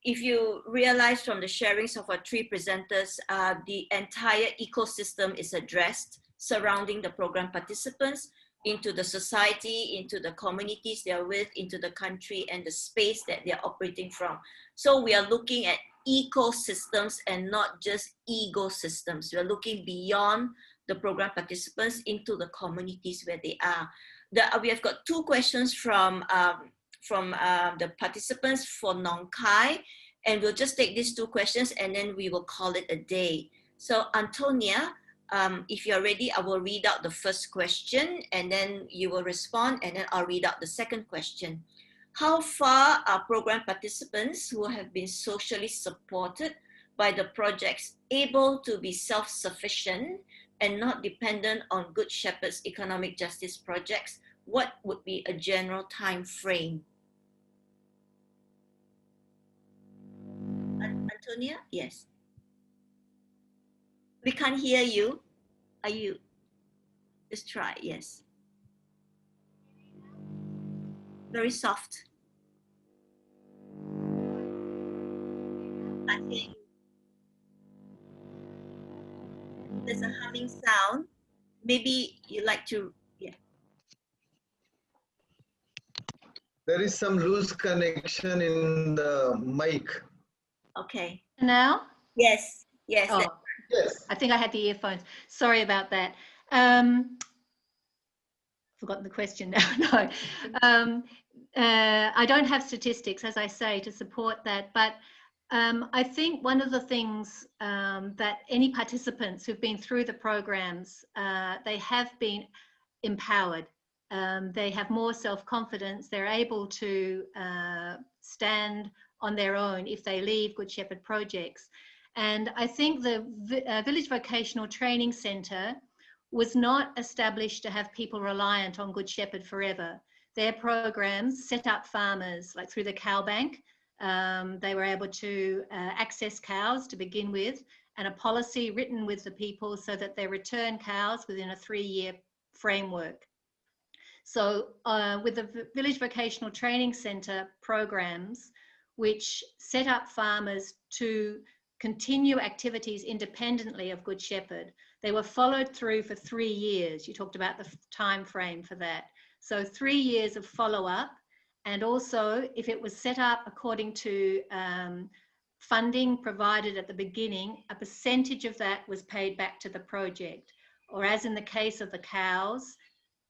[SPEAKER 1] If you realize from the sharings of our three presenters, the entire ecosystem is addressed surrounding the program participants, into the society, into the communities they are with, into the country and the space that they are operating from. So we are looking at ecosystems and not just egosystems. We are looking beyond the program participants into the communities where they are. We have got two questions from the participants for Nong Khai, and we'll just take these two questions and then we will call it a day. So Antonia, if you're ready, I will read out the first question and then you will respond, and then I'll read out the second question. How far are program participants who have been socially supported by the projects able to be self-sufficient and not dependent on Good Shepherd's economic justice projects? What would be a general time frame? Antonia? Yes. We can't hear you. Are you? Just try, yes. Very soft. I think there's a humming sound. Maybe you like to, yeah.
[SPEAKER 2] There is some loose connection in the mic.
[SPEAKER 1] Okay.
[SPEAKER 6] Now?
[SPEAKER 1] Yes, yes.
[SPEAKER 6] Oh,
[SPEAKER 2] yes.
[SPEAKER 6] I think I had the earphones. Sorry about that. Forgotten the question now. No. I don't have statistics, as I say, to support that, but I think one of the things that any participants who've been through the programs, they have been empowered. They have more self-confidence. They're able to stand on their own if they leave Good Shepherd projects. And I think the Village Vocational Training Centre was not established to have people reliant on Good Shepherd forever. Their programs set up farmers, like through the cow bank. They were able to access cows to begin with, and a policy written with the people so that they return cows within a 3-year framework. So with the Village Vocational Training Centre programs, which set up farmers to continue activities independently of Good Shepherd, they were followed through for 3 years. You talked about the time frame for that. So 3 years of follow-up, and also if it was set up according to funding provided at the beginning, a percentage of that was paid back to the project. Or as in the case of the cows,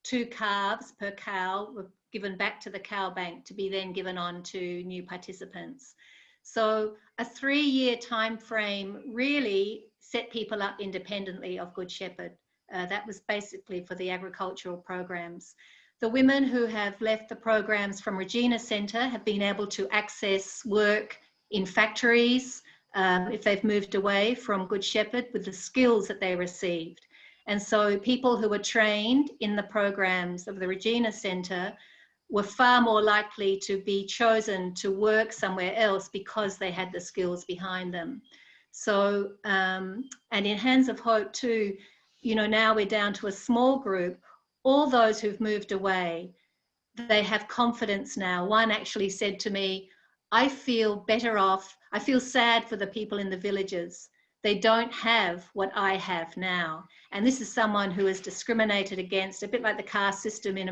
[SPEAKER 6] 2 calves per cow were given back to the cow bank to be then given on to new participants. So a 3-year time frame really set people up independently of Good Shepherd. That was basically for the agricultural programs. The women who have left the programs from Regina Centre have been able to access work in factories if they've moved away from Good Shepherd with the skills that they received. And so people who were trained in the programs of the Regina Centre were far more likely to be chosen to work somewhere else because they had the skills behind them. So, and in Hands of Hope too, you know, now we're down to a small group. All those who've moved away, they have confidence now. One actually said to me, I feel better off. I feel sad for the people in the villages. They don't have what I have now. And this is someone who is discriminated against, a bit like the caste system in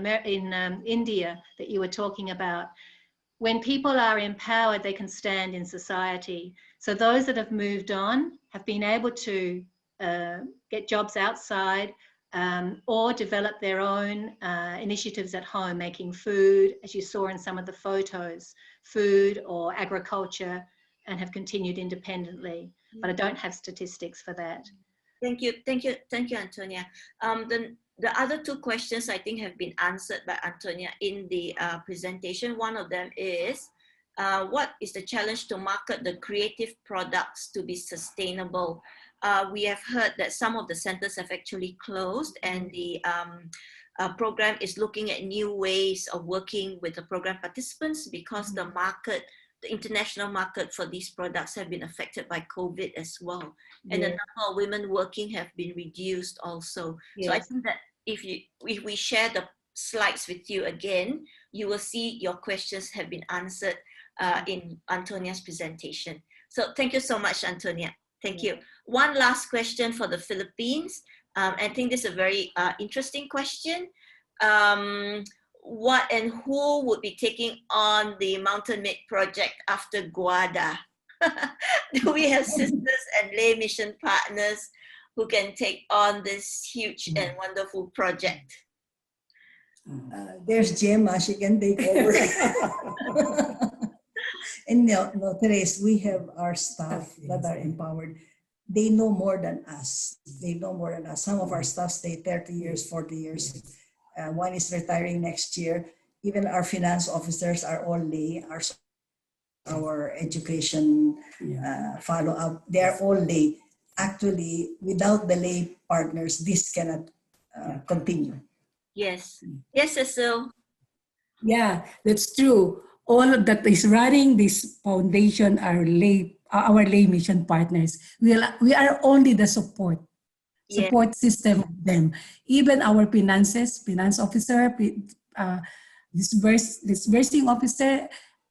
[SPEAKER 6] India that you were talking about. When people are empowered, they can stand in society. So those that have moved on have been able to get jobs outside or develop their own initiatives at home, making food, as you saw in some of the photos, food or agriculture, and have continued independently. But I don't have statistics for that.
[SPEAKER 1] Thank you, Antonia. The other 2 questions I think have been answered by Antonia in the presentation. One of them is, what is the challenge to market the creative products to be sustainable? We have heard that some of the centers have actually closed, and the program is looking at new ways of working with the program participants because the market, the international market for these products have been affected by COVID as well. And the number of women working have been reduced also. So I think that if we share the slides with you again, you will see your questions have been answered in Antonia's presentation. So thank you so much, Antonia. Thank you. One last question for the Philippines. I think this is a very interesting question. What and who would be taking on the Mountain Maid project after Guada? Do we have sisters and lay mission partners who can take on this huge and wonderful project?
[SPEAKER 8] There's Gemma, she can take over. And no, Therese, we have our staff that are empowered. They know more than us. They know more than us. Some of our staff stay 30 years, 40 years. One is retiring next year. Even our finance officers are all lay. Our education follow-up, they are all lay. Actually, without the lay partners, this cannot continue.
[SPEAKER 1] Yes. Yes, Cecil.
[SPEAKER 9] Yeah, that's true. All that is running this foundation are our lay mission partners. We are only the support system of them. Even our finance officer, disbursing officer,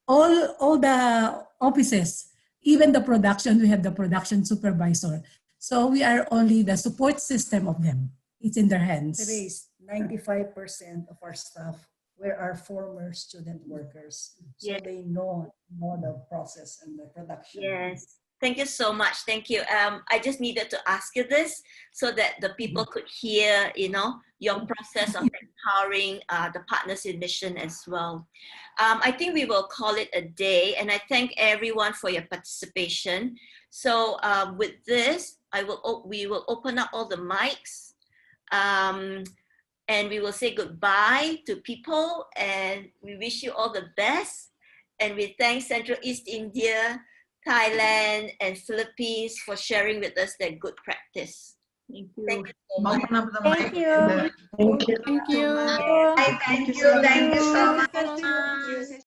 [SPEAKER 9] all the offices, even the production, we have the production supervisor. So we are only the support system of them. It's in their hands.
[SPEAKER 8] Therese, 95% of our staff were our former student workers. So they know the process and the production.
[SPEAKER 1] Yes. Thank you so much. Thank you. I just needed to ask you this so that the people could hear, your process of empowering the partners in mission as well. I think we will call it a day, and I thank everyone for your participation. So with this, we will open up all the mics, and we will say goodbye to people, and we wish you all the best. And we thank Central East India, Thailand, and Philippines for sharing with us their good practice.
[SPEAKER 6] Thank you.
[SPEAKER 1] Thank you so much.
[SPEAKER 7] Thank you.
[SPEAKER 10] Thank you.
[SPEAKER 11] Thank you.
[SPEAKER 10] Thank you so much.